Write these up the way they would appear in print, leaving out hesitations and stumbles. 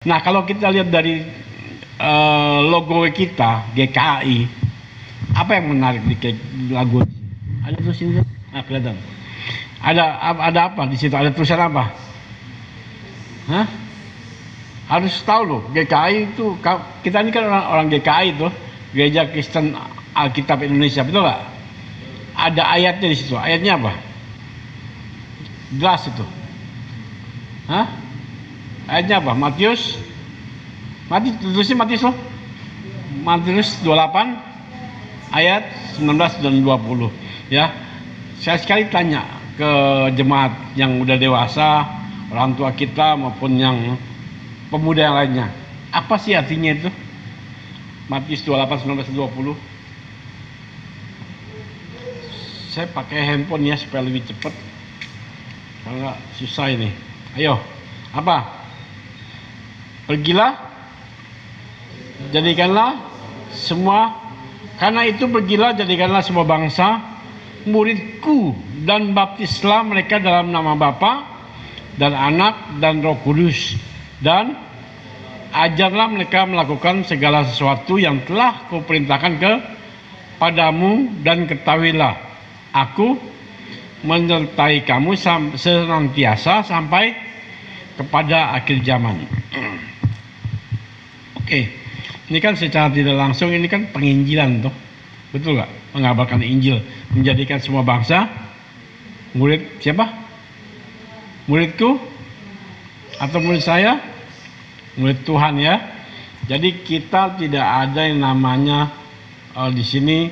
Nah, kalau kita lihat dari logo kita GKI, apa yang menarik di lagu? Ada tulis ini, nah, kelihatan. Ada apa di situ? Ada tulisan apa? Hah? Harus tahu loh, GKI itu, kita ini kan orang GKI itu, Gereja Kristen Alkitab Indonesia, betul nggak? Ada ayatnya di situ. Ayatnya apa? Jelas itu. Hah? Ayatnya apa? Matius tulisnya Matius loh. Matius 28 ayat 19 dan 20 ya. Saya sekali tanya ke jemaat yang udah dewasa, orang tua kita maupun yang pemuda yang lainnya, apa sih artinya itu? Matius 28 19 20. Saya pakai handphone ya supaya lebih cepat, kalau nggak susah ini. Ayo, apa? Pergilah, jadikanlah semua, karena itu pergilah jadikanlah semua bangsa muridku, dan baptislah mereka dalam nama Bapa dan Anak dan Roh Kudus, dan ajarlah mereka melakukan segala sesuatu yang telah kuperintahkan kepadamu, dan ketahuilah aku menyertai kamu senantiasa sampai kepada akhir zaman. Oke, ini kan secara tidak langsung ini kan penginjilan toh, betul nggak? Mengabarkan Injil, menjadikan semua bangsa murid siapa? Muridku atau murid saya? Murid Tuhan ya. Jadi kita tidak ada yang namanya di sini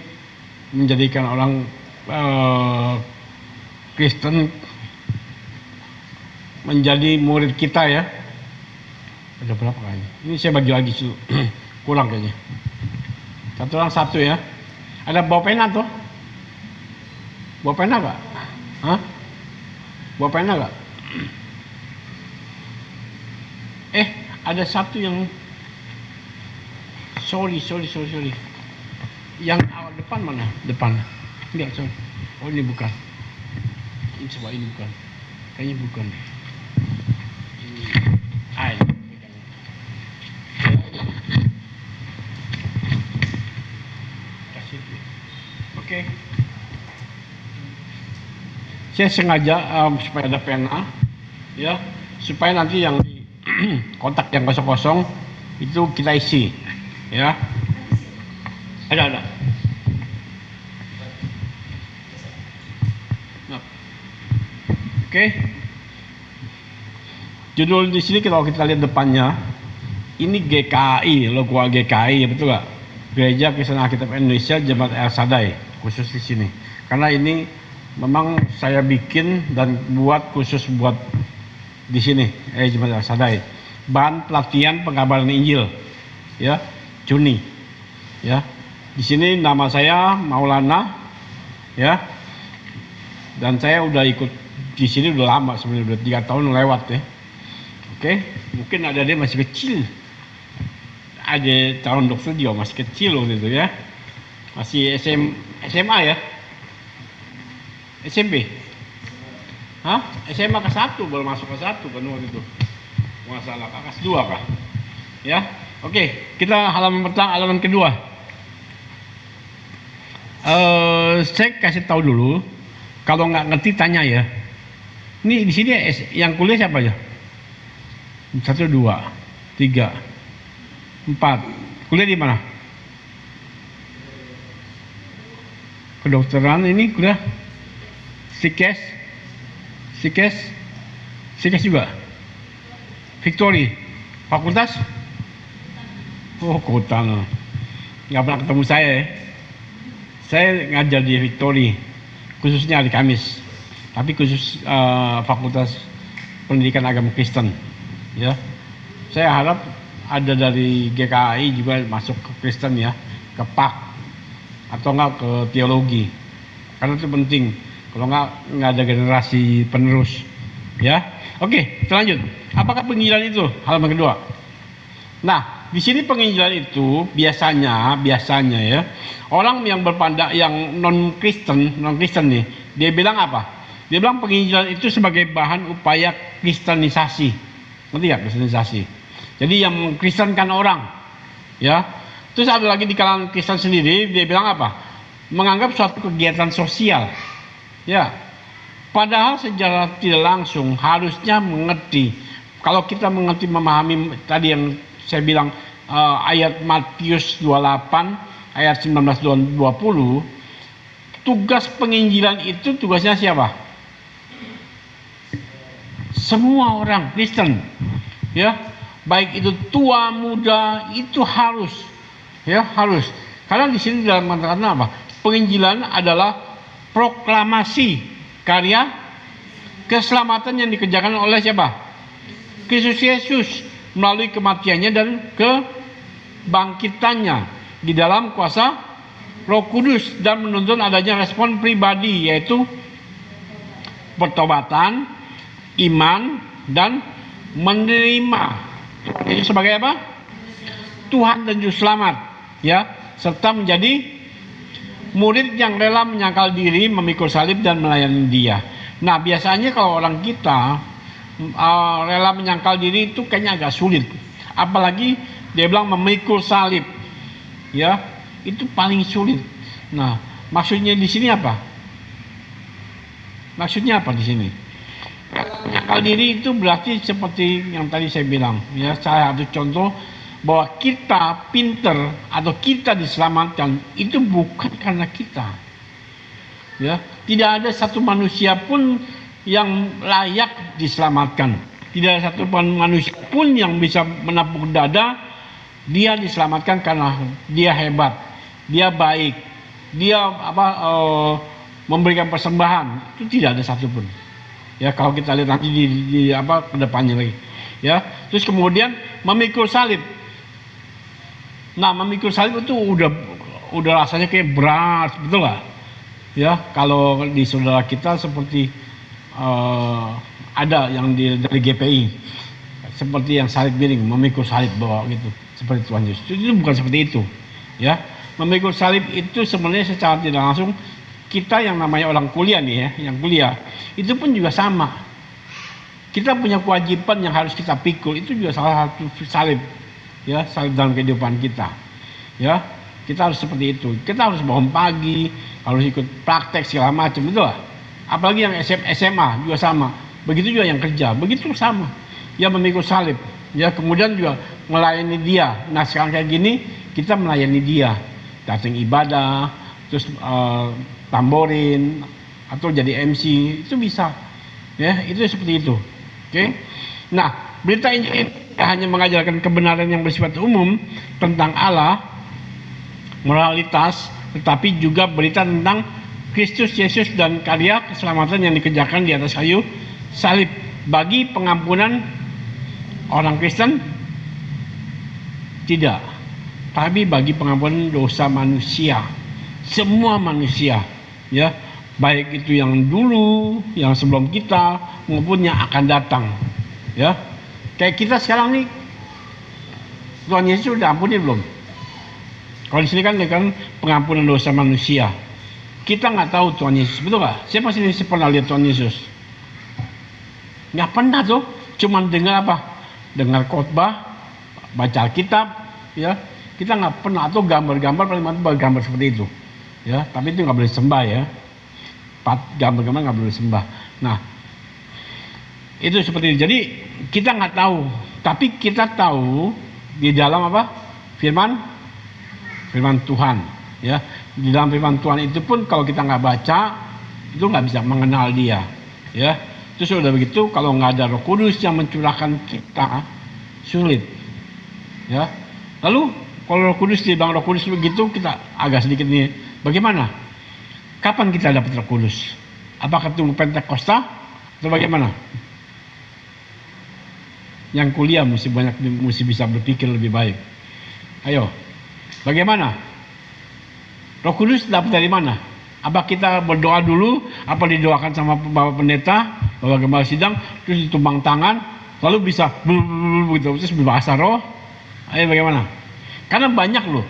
menjadikan orang Kristen menjadi murid kita ya. Ada berapa kali? Ini saya bagi lagi kurang kayaknya. Satu orang satu ya. Ada bawa pena tuh? Bawa pena gak? Hah? Bawa pena gak? Ada satu yang sorry. Yang awal depan mana? Depan. Enggak, sorry. Oh, ini bukan. Ini coba, ini bukan. Kayaknya bukan. Ini. Kasih. Oke. Saya sengaja supaya ada pena, ya, supaya nanti yang di kotak yang kosong-kosong itu kita isi, ya. Ada. Nah. Oke. Judul di sini kalau kita lihat depannya, ini GKI, logo GKI, betul nggak? Gereja Kristen Alkitab Indonesia Jemaat El Shaddai, khusus di sini. Karena ini memang saya bikin dan buat khusus buat di sini, Jemaat El Shaddai. Bahan pelatihan pengabaran Injil, ya, Juni, ya. Di sini nama saya Maulana, ya. Dan saya udah ikut di sini udah lama, sebenarnya udah 3 tahun lewat ya. Oke, mungkin ada dia masih kecil. Ada calon dokter juga masih kecil waktu itu ya. Masih SMA ya. SMP. Hah? SMA ke-1 baru masuk ke-1 kan waktu itu. Masalah kelas 2 kah? Ya. Oke, kita halaman kedua. Saya kasih tahu dulu, kalau nggak ngerti tanya ya. Ini di sini yang kuliah siapa ya? 1, 2, 3, 4. Kuliah di mana? Kedokteran ini kuliah. Sikes juga. Victory. Fakultas? Oh, Kehutanan. Nggak pernah ketemu saya ya. Saya ngajar di Victory, khususnya hari Kamis. Tapi khusus Fakultas Pendidikan Agama Kristen. Ya, saya harap ada dari GKI juga masuk ke Kristen ya, ke PAK atau enggak ke teologi, karena itu penting. Kalau nggak ada generasi penerus, ya. Oke, kita lanjut. Apakah penginjilan itu? Halaman kedua. Nah, di sini penginjilan itu biasanya ya, orang yang yang non Kristen nih, dia bilang apa? Dia bilang penginjilan itu sebagai bahan upaya kristenisasi. Ngerti ya kristenisasi? Jadi yang mengkristenkan orang, ya. Terus ada lagi di kalangan Kristen sendiri, dia bilang apa? Menganggap suatu kegiatan sosial, ya. Padahal secara tidak langsung harusnya mengerti. Kalau kita mengerti, memahami tadi yang saya bilang, ayat Matius 28 ayat 19-20, tugas penginjilan itu tugasnya siapa? Semua orang Kristen, ya, baik itu tua muda, itu harus, ya, harus. Karena di sini dalam kata-kata apa? Penginjilan adalah proklamasi karya keselamatan yang dikerjakan oleh siapa? Kristus Yesus melalui kematiannya dan kebangkitannya di dalam kuasa Roh Kudus, dan menuntun adanya respon pribadi, yaitu pertobatan, iman, dan menerima itu sebagai apa? Tuhan dan Juru Selamat, ya, serta menjadi murid yang rela menyangkal diri, memikul salib dan melayani Dia. Nah, biasanya kalau orang kita rela menyangkal diri itu kayaknya agak sulit, apalagi dia bilang memikul salib, ya, itu paling sulit. Nah, maksudnya di sini apa? Maksudnya apa di sini? Menyangkal diri itu berarti seperti yang tadi saya bilang, ya, saya satu contoh bahwa kita pinter atau kita diselamatkan itu bukan karena kita, ya. Tidak ada satu manusia pun yang layak diselamatkan. Tidak ada satu manusia pun yang bisa menepuk dada dia diselamatkan karena dia hebat, dia baik, dia memberikan persembahan. Itu tidak ada satupun. Ya, kalau kita lihat nanti di ke depannya lagi. Ya, terus kemudian memikul salib. Nah, memikul salib itu udah rasanya kayak berat, betul nggak? Ya, kalau di saudara kita seperti ada yang dari GPI seperti yang salib miring, memikul salib bawa gitu, seperti Tuhan Yesus. Itu bukan seperti itu, ya. Memikul salib itu sebenarnya secara tidak langsung kita yang namanya orang kuliah nih, ya, yang kuliah itu pun juga sama. Kita punya kewajiban yang harus kita pikul, itu juga salah satu salib, ya, salib dalam kehidupan kita, ya. Kita harus seperti itu. Kita harus bangun pagi, harus ikut praktek segala macam, itu lah. Apalagi yang SMA juga sama. Begitu juga yang kerja, begitu sama. Ya, memikul salib, ya, kemudian juga melayani Dia. Nah, sekarang kayak gini kita melayani Dia, datang ibadah, terus tamborin atau jadi MC, itu bisa, ya, itu seperti itu. Oke. Nah, berita Injil hanya mengajarkan kebenaran yang bersifat umum tentang Allah, moralitas, tetapi juga berita tentang Kristus Yesus dan karya keselamatan yang dikerjakan di atas kayu salib bagi pengampunan orang Kristen, tidak, tapi bagi pengampunan dosa manusia, semua manusia, ya, baik itu yang dulu, yang sebelum kita, maupun yang akan datang, ya. Kayak kita sekarang nih, Tuhan Yesus sudah ampuni belum? Kalau di sini kan pengampunan dosa manusia. Kita nggak tahu Tuhan Yesus, betul nggak? Siapa sini pernah lihat Tuhan Yesus? Nggak pernah tuh, cuman dengar apa? Dengar khotbah, baca Alkitab, ya. Kita nggak pernah, atau gambar-gambar, paling mantap gambar seperti itu, ya. Tapi itu nggak boleh sembah, ya. Gambar-gambar nggak boleh sembah. Nah, itu seperti itu. Jadi kita nggak tahu, tapi kita tahu di dalam apa? Firman Tuhan, ya. Di dalam firman Tuhan itu pun kalau kita nggak baca, itu nggak bisa mengenal Dia, ya. Terus udah begitu, kalau nggak ada Roh Kudus yang mencurahkan kita, sulit, ya. Lalu kalau Roh Kudus, dibilang Roh Kudus begitu, kita agak sedikit nih, bagaimana? Kapan kita dapat Roh Kudus? Apakah tunggu Pentakosta atau bagaimana? Yang kuliah mesti bisa berpikir lebih baik. Ayo, bagaimana? Roh Kudus dapat dari mana? Apa kita berdoa dulu? Apa didoakan sama Bapak Pendeta, Bapak Gembala Sidang, terus ditumpang tangan, lalu bisa begitu, terus berbahasa roh? Ayo, bagaimana? Karena banyak loh.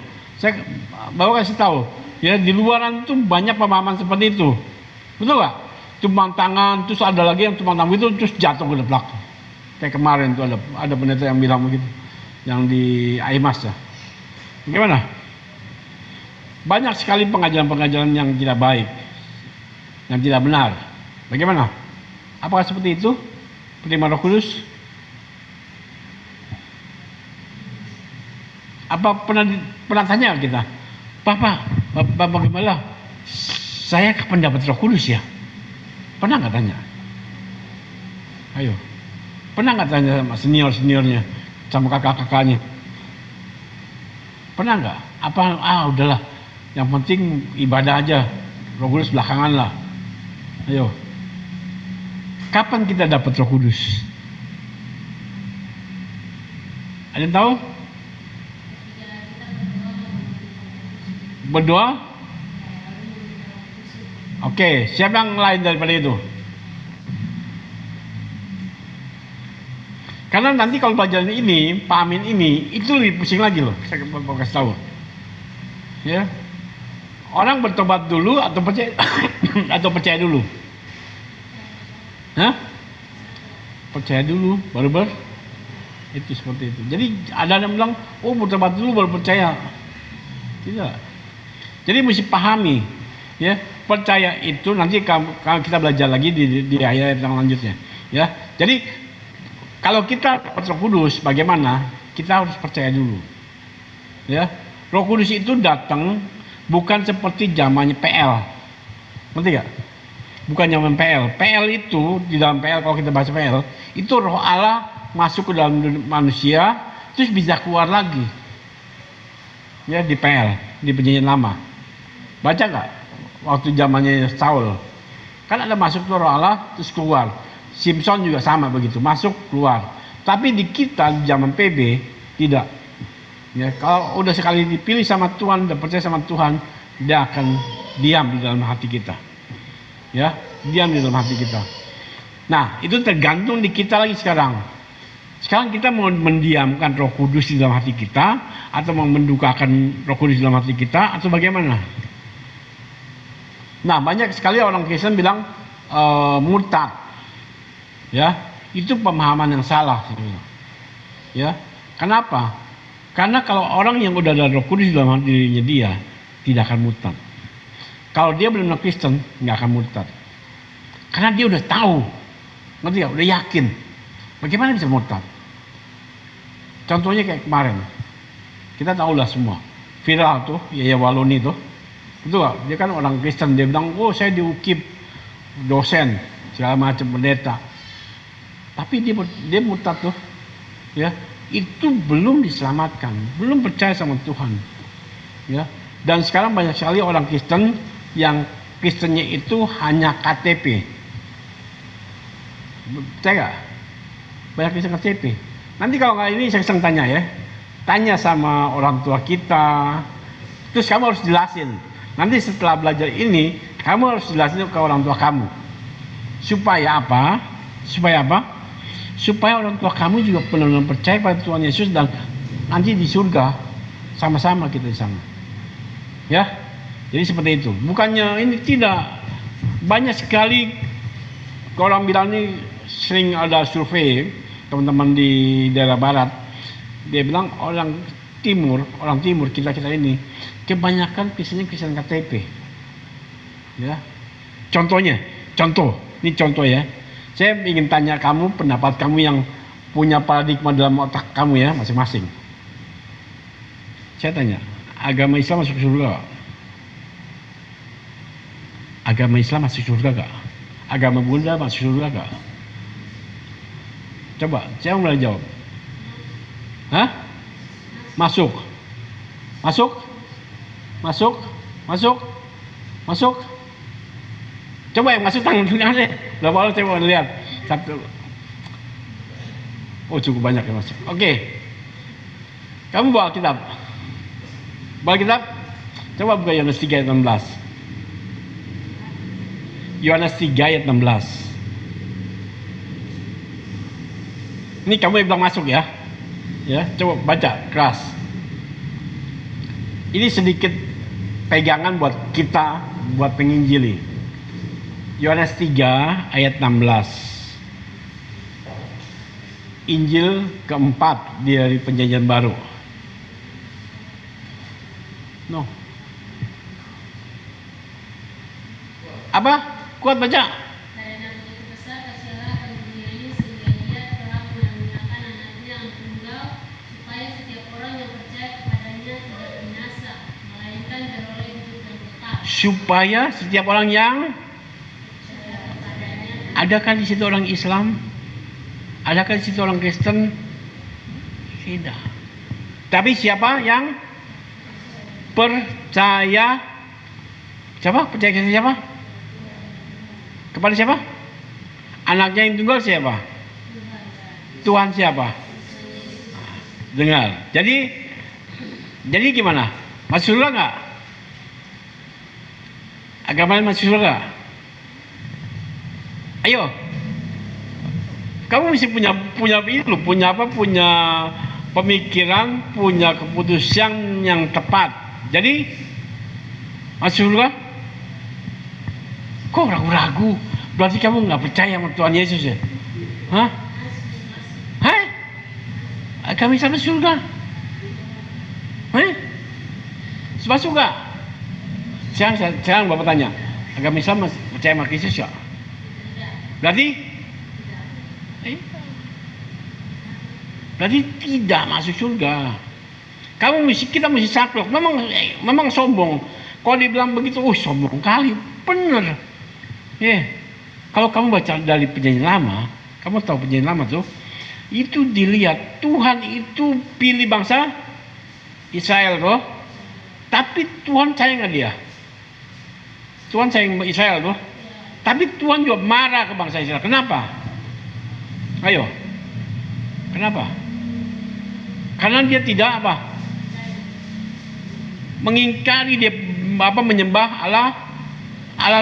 Bapak kasih tahu, ya, di luaran tuh banyak pemahaman seperti itu, betul nggak? Tumpang tangan, terus ada lagi yang tumpang tangan itu terus jatuh ke depan. Kayak kemarin tuh ada pendeta yang bilang begitu. yang di AIMAS ya. Bagaimana? Banyak sekali pengajaran-pengajaran yang tidak baik, yang tidak benar. Bagaimana? Apakah seperti itu? Penerima Roh Kudus? Apa pernah tanya kita, Bapak Gembala, saya kapan dapat Roh Kudus ya? Pernah nggak tanya? Ayo, pernah nggak tanya sama seniornya, sama kakak-kakaknya? Pernah nggak? Apa udahlah, yang penting ibadah aja, Roh Kudus belakangan lah. Ayo, kapan kita dapat Roh Kudus? Ada yang tahu? Berdoa? Oke, siapa yang lain daripada itu? Karena nanti kalau pelajaran ini, pahamin ini, itu lebih pusing lagi loh. Saya mau kasih tahu. Ya, orang bertobat dulu atau percaya atau percaya dulu? Hah? Percaya dulu, baru itu seperti itu. Jadi ada yang bilang, oh bertobat dulu baru percaya. Tidak. Jadi mesti pahami, ya, percaya itu nanti kalau kita belajar lagi di ayat yang lanjutnya, ya. Jadi kalau kita dapat Roh Kudus, bagaimana? Kita harus percaya dulu, ya. Roh Kudus itu datang bukan seperti zamannya PL, ngerti gak? Bukan zaman PL. PL itu di dalam PL, kalau kita baca PL, itu Roh Allah masuk ke dalam manusia, terus bisa keluar lagi, ya, di PL, di Perjanjian Lama. Baca nggak? Waktu zamannya Saul, kan ada masuk ke Roh Allah terus keluar. Simpson juga sama begitu, masuk keluar. Tapi di kita di zaman PB tidak. Ya, kalau udah sekali dipilih sama Tuhan dan percaya sama Tuhan, dia akan diam di dalam hati kita. Ya, diam di dalam hati kita. Nah, itu tergantung di kita lagi sekarang. Sekarang kita mau mendiamkan Roh Kudus di dalam hati kita, atau mau mendukakan Roh Kudus di dalam hati kita, atau bagaimana? Nah, banyak sekali orang Kristen bilang murtad, ya, itu pemahaman yang salah, ya. Kenapa? Karena kalau orang yang udah ada Roh Kudus di dalam dirinya dia tidak akan murtad. Kalau dia belum Kristen nggak akan murtad, karena dia udah tahu, ngerti ya, udah yakin. Bagaimana bisa murtad? Contohnya kayak kemarin, kita tahu lah semua, viral tuh, Yaya Waloni tuh. Betul gak? Dia kan orang Kristen, dia bilang, oh saya di UKIP, dosen, segala macam, pendeta. Tapi dia murtad tuh, ya, itu belum diselamatkan, belum percaya sama Tuhan, ya. Dan sekarang banyak sekali orang Kristen yang Kristennya itu hanya KTP. Percaya gak? Banyak Kristen KTP. Nanti kalau nggak ini saya sering tanya ya, tanya sama orang tua kita, terus kamu harus jelasin. Nanti setelah belajar ini, kamu harus jelasin ke orang tua kamu. Supaya apa? Supaya apa? Supaya orang tua kamu juga benar-benar percaya pada Tuhan Yesus, dan nanti di surga sama-sama kita di sana. Ya, jadi seperti itu. Bukannya ini tidak. Banyak sekali orang bilang ini, sering ada survei teman-teman di daerah barat. Dia bilang orang timur kita ini kebanyakan Kristen KTP. Ya. Contoh, ini contoh ya. Saya ingin tanya kamu, pendapat kamu yang punya paradigma dalam otak kamu ya, masing-masing. Saya tanya, agama Islam masuk surga gak? Agama Islam masuk surga gak? Agama Buddha masuk surga gak? Coba, saya mau jawab. Hah? Masuk. Coba yang masuk tangan deh. Berapa orang saya mau lihat? Satu. Oh, cukup banyak yang masuk. Oke. Kamu bawa kitab. Coba buka Yohanes 3 ayat 16. Yohanes 3 ayat 16. Ini kamu yang bilang masuk ya. Ya, coba baca keras. Ini sedikit pegangan buat kita, buat penginjili. Yohanes 3 ayat 16. Injil keempat dari Perjanjian Baru. No. Apa? Kuat baca. Karena begitu besar kasih Allah akan dunia ini sehingga Dia telah mengaruniakan anaknya yang tunggal supaya setiap orang yang percaya kepadanya tidak binasa melainkan beroleh hidup yang kekal. Supaya setiap orang yang Percaya kepadanya. adakah di situ orang Islam? Adakah di situ orang Kristen? Tidak. Tapi siapa yang percaya? Siapa? Percaya kepada siapa? Kepada siapa? Anaknya yang tunggal siapa? Tuhan siapa? Dengar. Jadi gimana? Masuk surga nggak? Agama masuk surga? Ayo. Kamu mesti punya itu, punya pemikiran, punya keputusan yang tepat. Jadi masuk surga? Kok ragu-ragu? Berarti kamu nggak percaya sama Tuhan Yesus ya? Hah? Hai? Kami sama surga? Hah? Masuk nggak? Sekarang Bapak tanya, agama Islam percaya sama Kristus ya? Berarti tidak masuk surga. Kita mesti saklek. Memang sombong. Kalau dibilang begitu, sombong kali. Bener. Kalau kamu baca dari Perjanjian Lama, kamu tahu Perjanjian Lama tuh, itu dilihat Tuhan itu pilih bangsa Israel tuh, tapi Tuhan sayang nggak dia? Tuhan sayang Israel tuh, tapi Tuhan juga marah ke bangsa Israel. Kenapa? Ayo, kenapa? Karena dia tidak mengingkari, dia menyembah Allah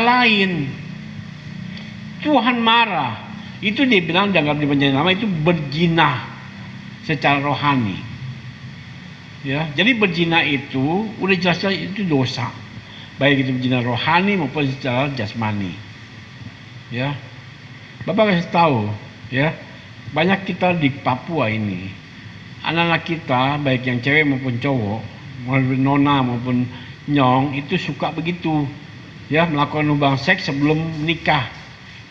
lain. Tuhan marah. Itu dia bilang dalam Perjanjian Lama itu berzina secara rohani. Ya, jadi berzina itu udah jelas itu dosa. Baik itu berzina rohani maupun secara jasmani. Ya. Bapak kasih tahu, ya. Banyak kita di Papua ini, anak-anak kita baik yang cewek maupun cowok, maupun nona maupun nyong itu suka begitu, ya, melakukan hubungan seks sebelum nikah.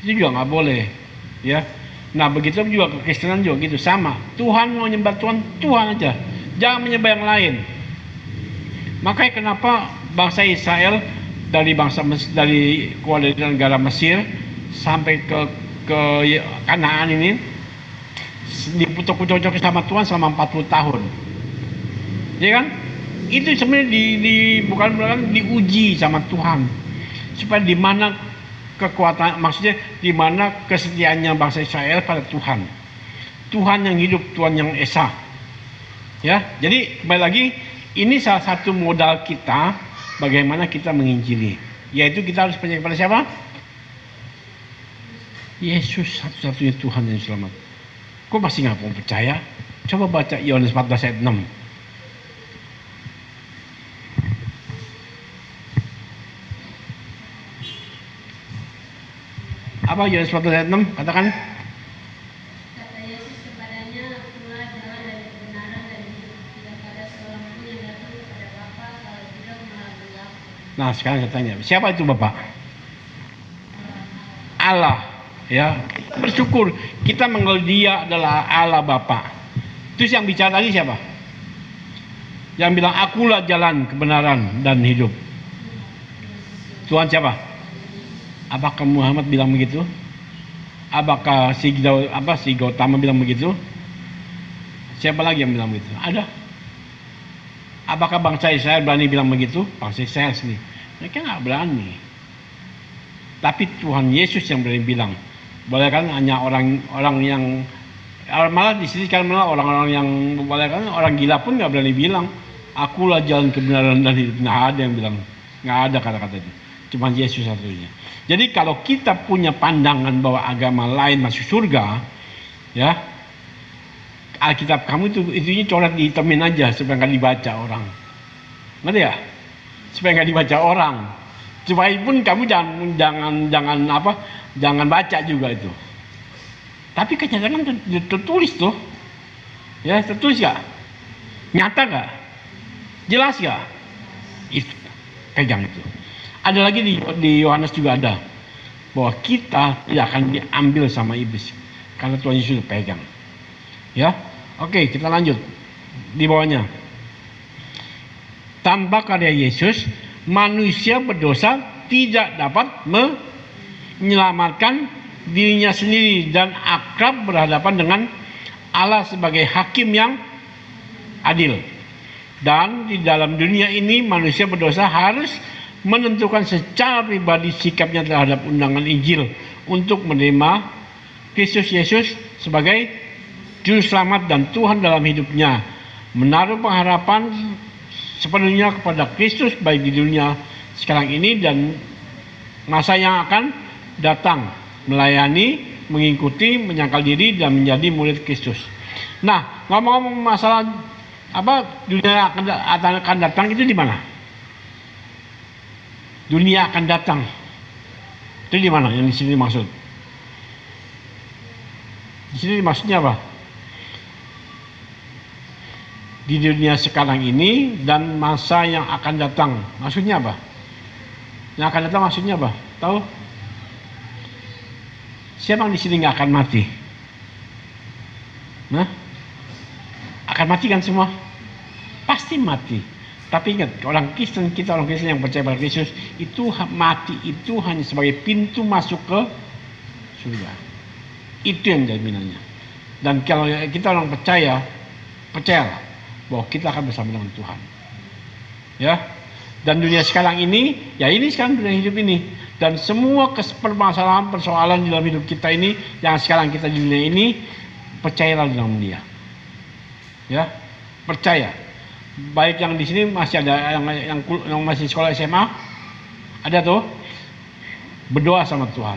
Itu juga nggak boleh, ya. Nah begitu juga kekristenan juga gitu sama. Tuhan mau nyembah Tuhan aja, jangan menyembah yang lain. Makanya kenapa bangsa Israel dari keluar dari negara Mesir sampai ke Kanaan ini diputok-putok sama Tuhan selama 40 tahun, ya kan? Itu sebenarnya bukan diuji sama Tuhan supaya di mana kekuatan, maksudnya di mana kesetiaannya bangsa Israel pada Tuhan. Tuhan yang hidup, Tuhan yang esa. Ya, jadi kembali lagi ini salah satu modal kita bagaimana kita menginjili, yaitu kita harus percaya kepada siapa? Yesus satu-satunya Tuhan yang selamat. Kok masih nggak mau percaya? Coba baca Yohanes 14 ayat 6. Apa Yohanes 14 ayat 6? Katakan. Kata Yesus kepadanya, akulah jalan dan kebenaran dan hidup. Tidak ada seorang pun yang datang kepada Bapa kalau tidak melalui aku. Nah sekarang saya tanya, siapa itu Bapak? Allah. Ya, bersyukur kita mengenal dia adalah Allah Bapa. Terus yang bicara tadi siapa? Yang bilang akulah jalan, kebenaran dan hidup. Tuhan siapa? Apakah Muhammad bilang begitu? Apakah si Gautama bilang begitu? Siapa lagi yang bilang begitu? Ada. Apakah bangsa Israel berani bilang begitu? Bangsa Israel sendiri. Mereka nggak berani. Tapi Tuhan Yesus yang berani bilang. Boleh kan hanya orang yang malah di sini kan malah orang-orang yang boleh kan orang gila pun nggak berani bilang akulah jalan kebenaran dan hidup. Nggak ada yang bilang, nggak ada kata-kata itu. Cuma Yesus satunya. Jadi kalau kita punya pandangan bahwa agama lain masuk surga, ya Alkitab kamu itunya coret dihitamin aja supaya nggak dibaca orang. Ngerti ya? Supaya nggak dibaca orang. Supaya pun kamu jangan baca juga itu. Tapi kenyataan tertulis tuh. Ya, tertulis gak? Nyata gak? Jelas gak? Itu, pegang itu. Ada lagi di Yohanes juga ada, bahwa kita tidak akan diambil sama iblis karena Tuhan Yesus sudah pegang. Ya, oke, kita lanjut di bawahnya. Tanpa karya Yesus, manusia berdosa tidak dapat menyelamatkan dirinya sendiri dan akrab berhadapan dengan Allah sebagai hakim yang adil. Dan di dalam dunia ini manusia berdosa harus menentukan secara pribadi sikapnya terhadap undangan Injil untuk menerima Kristus Yesus sebagai Juru Selamat dan Tuhan dalam hidupnya, menaruh pengharapan sepenuhnya kepada Kristus baik di dunia sekarang ini dan masa yang akan datang, melayani, mengikuti, menyangkal diri dan menjadi murid Kristus. Nah, ngomong-ngomong masalah dunia akan datang itu di mana? Dunia akan datang itu di mana? Yang di sini maksud? Di sini maksudnya apa? Di dunia sekarang ini dan masa yang akan datang. Maksudnya apa? Yang akan datang maksudnya apa? Tahu? Siapa yang di sini nggak akan mati? Nah, akan mati kan semua? Pasti mati. Tapi ingat, orang Kristen yang percaya pada Kristus itu mati itu hanya sebagai pintu masuk ke surga. Itu yang jaminannya. Dan kalau kita orang percayalah bahwa kita akan bersama dengan Tuhan. Ya. Dan dunia sekarang ini, ya ini sekarang dunia hidup ini. Dan semua persoalan di dalam hidup kita ini, yang sekarang kita di dunia ini, percayalah dalam Dia. Ya, percaya. Baik yang di sini masih ada yang masih sekolah SMA, ada tuh, berdoa sama Tuhan.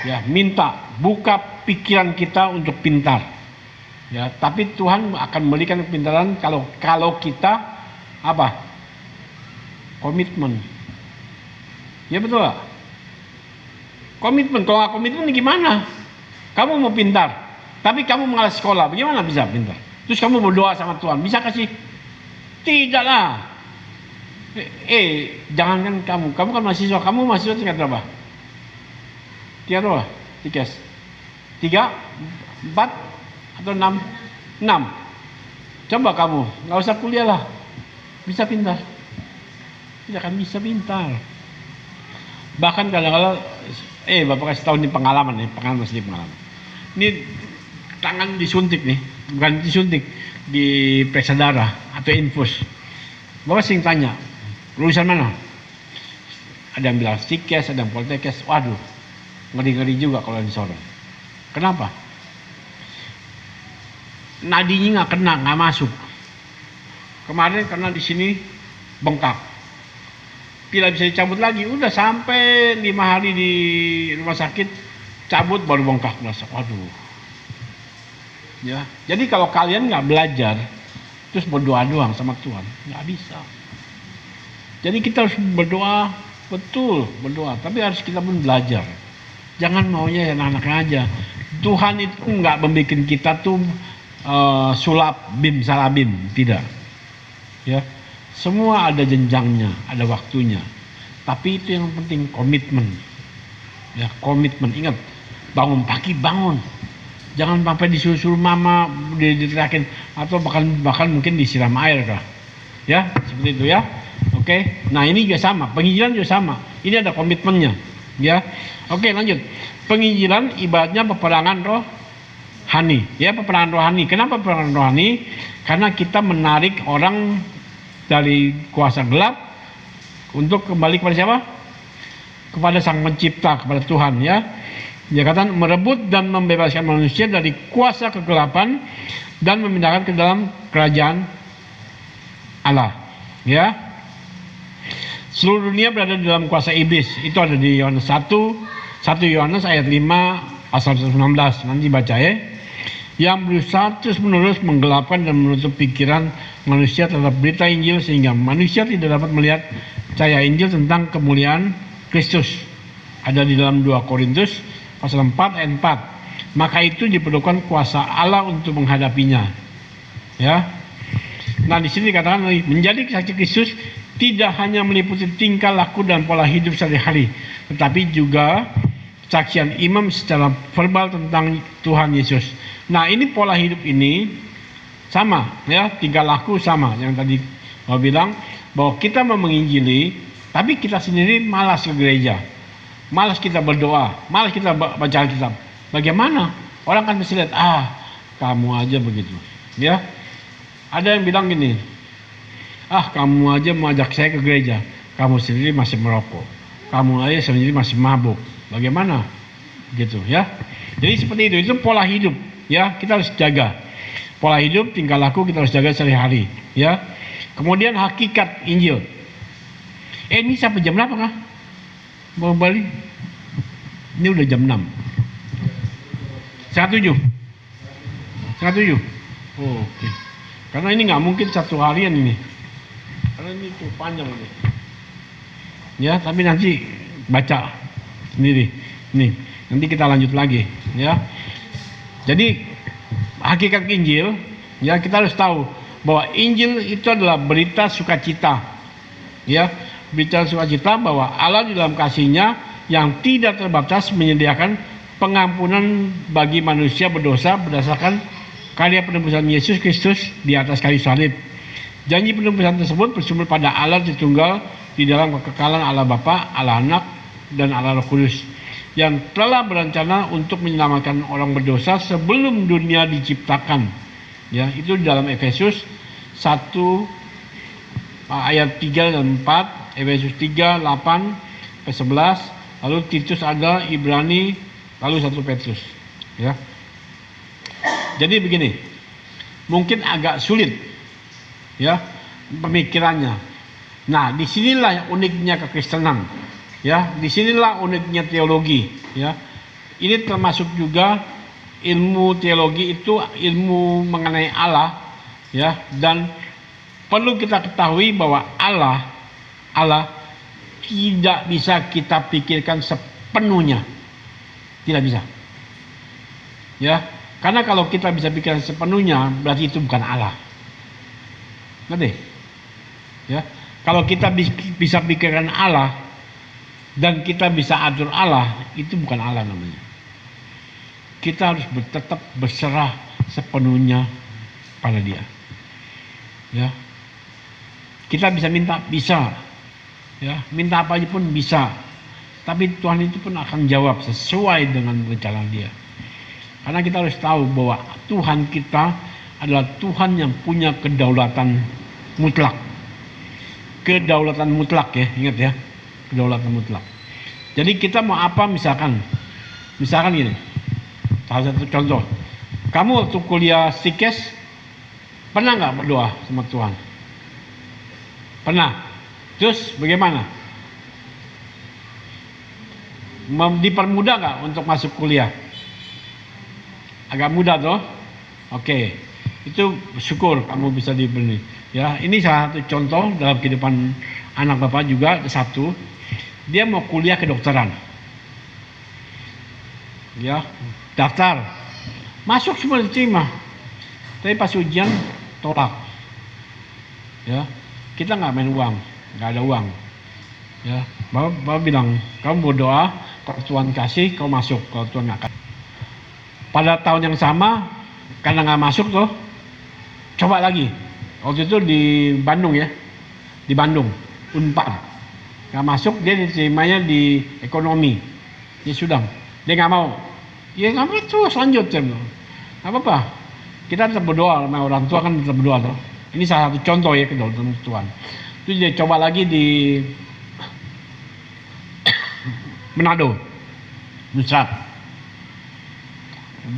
Ya, minta, buka pikiran kita untuk pintar. Ya, tapi Tuhan akan memberikan kepintaran kalau kita apa? Komitmen. Ya betul gak? Komitmen. Kalau nggak komitmen gimana? Kamu mau pintar, tapi kamu malas sekolah, bagaimana bisa pintar? Terus kamu berdoa sama Tuhan, bisa kasih? Tidaklah. Jangankan kamu kan mahasiswa, tingkat berapa? Tingkat berapa? 3, 4 atau 6? 6. Coba kamu, nggak usah kuliah lah, bisa pintar? Tidak akan bisa pintar. Bahkan kadang-kadang, Bapak kasih tahu ini pengalaman. Ini tangan disuntik nih, bukan disuntik, diperiksa darah atau infus. Bapak sering tanya, lulusan mana? Ada yang bilang Stikes, ada yang Poltekkes. Waduh, ngeri-ngeri juga kalau disorong. Kenapa? Nadinya nggak kena, nggak masuk. Kemarin karena di sini bengkak, tidak bisa dicabut lagi. Udah sampai 5 hari di rumah sakit, cabut baru bengkak. Waduh. Ya, jadi kalau kalian nggak belajar, terus berdoa doang sama Tuhan, nggak bisa. Jadi kita harus berdoa, betul berdoa, tapi harus kita pun belajar. Jangan maunya anak-anaknya aja. Tuhan itu nggak membuat kita tuh sulap bim salabim, tidak. Ya, semua ada jenjangnya, ada waktunya. Tapi itu yang penting komitmen. Ya, komitmen. Ingat, bangun pagi bangun. Jangan sampai disuruh mama diteriakin atau bahkan mungkin disiram air kah. Ya, seperti itu ya. Oke. Nah, ini juga sama, penginjilan juga sama. Ini ada komitmennya, ya. Oke, lanjut. Penginjilan ibaratnya peperangan rohani, ya, peperangan rohani. Kenapa peperangan rohani? Karena kita menarik orang dari kuasa gelap untuk kembali kepada siapa? Kepada Sang Pencipta, kepada Tuhan, ya. Dia kata merebut dan membebaskan manusia dari kuasa kegelapan dan memindahkan ke dalam kerajaan Allah. Ya, seluruh dunia berada di dalam kuasa iblis. Itu ada di Yohanes 1 Yohanes ayat 5 pasal 116. Nanti baca ya. Yang berusaha terus menerus menggelapkan dan menutup pikiran manusia terhadap berita Injil sehingga manusia tidak dapat melihat cahaya Injil tentang kemuliaan Kristus. Ada di dalam 2 Korintus pasal 4 ayat 4. maka itu diperlukan kuasa Allah untuk menghadapinya. Ya. Nah, di sini dikatakan menjadi saksi Kristus tidak hanya meliputi tingkah laku dan pola hidup sehari-hari, tetapi juga saksian imam secara verbal tentang Tuhan Yesus. Nah, ini pola hidup ini sama, ya, tingkah laku sama. Yang tadi mau bilang bahwa kita mau menginjili, tapi kita sendiri malas ke gereja, malas kita berdoa, malas kita baca Alkitab. Bagaimana? Orang kan mesti lihat, kamu aja begitu, ya. Ada yang bilang gini, kamu aja mau ajak saya ke gereja, kamu sendiri masih merokok, kamu aja sendiri masih mabuk. Bagaimana? Gitu, ya. Jadi seperti itu pola hidup, ya, kita harus jaga. Pola hidup, tingkah laku kita harus jaga sehari-hari, ya. Kemudian hakikat Injil. Ini sampai jam berapa kah? Mau balik? Ini udah jam 6. Setengah 7. Oke. Karena ini nggak mungkin satu harian ini. Karena ini tuh panjang ini. Ya, tapi nanti baca sendiri. Nih, nanti kita lanjut lagi, ya. Jadi hakikat Injil, ya, kita harus tahu bahwa Injil itu adalah berita sukacita, ya, berita sukacita bahwa Allah di dalam kasih-Nya yang tidak terbatas menyediakan pengampunan bagi manusia berdosa berdasarkan karya penebusan Yesus Kristus di atas kayu salib. Janji penebusan tersebut bersumber pada Allah Tritunggal di dalam kekekalan Allah Bapa, Allah Anak, dan Allah Roh Kudus yang telah berencana untuk menyelamatkan orang berdosa sebelum dunia diciptakan. Ya, itu di dalam Efesus 1 ayat 3 dan 4, Efesus 3, 8, 11, lalu Titus ada, Ibrani, lalu 1 Petrus. Ya. Jadi begini, mungkin agak sulit, ya, pemikirannya. Nah, disinilah uniknya kekristenan, ya, disinilah uniknya teologi, ya. Ini termasuk juga ilmu teologi itu ilmu mengenai Allah, ya, dan perlu kita ketahui bahwa Allah tidak bisa kita pikirkan sepenuhnya, tidak bisa, ya. Karena kalau kita bisa pikirkan sepenuhnya, berarti itu bukan Allah. Ngerti? Ya. Kalau kita bisa pikirkan Allah dan kita bisa atur Allah, itu bukan Allah namanya. Kita harus tetap berserah sepenuhnya pada Dia. Ya. Kita bisa minta, bisa. Ya, minta apa aja pun bisa. Tapi Tuhan itu pun akan jawab sesuai dengan rencana Dia. Karena kita harus tahu bahwa Tuhan kita adalah Tuhan yang punya kedaulatan mutlak. Kedaulatan mutlak, ya, ingat ya, kedaulatan mutlak. Jadi kita mau apa, misalkan gini, salah satu contoh, kamu waktu kuliah Stikes pernah nggak berdoa sama Tuhan? Pernah. Terus bagaimana? Dipermudah nggak untuk masuk kuliah? Agak mudah toh? Oke. Itu syukur kamu bisa diberi. Ya, ini salah satu contoh dalam kehidupan anak bapak juga. Satu, dia mau kuliah kedokteran. Ya, daftar. Masuk semua diterima. Tapi pas ujian tolak. Ya, kita nggak main uang, nggak ada uang. Ya, bapak bilang, kamu berdoa, kalau Tuhan kasih, kau masuk. Kalau Tuhan nggak kasih. Pada tahun yang sama, karena nggak masuk tuh, coba lagi. Waktu itu di Bandung, ya, di Bandung, Unpad. Nggak masuk, dia diterimanya di ekonomi. Dia sudah, dia nggak mau. Ya nggak mau, terus lanjut, nggak apa-apa. Kita tetap berdoa, sama orang tua kan tetap berdoa tuh. Ini salah satu contoh, ya, kedaulatan Tuhan. Itu dia coba lagi di Manado, Nusrat.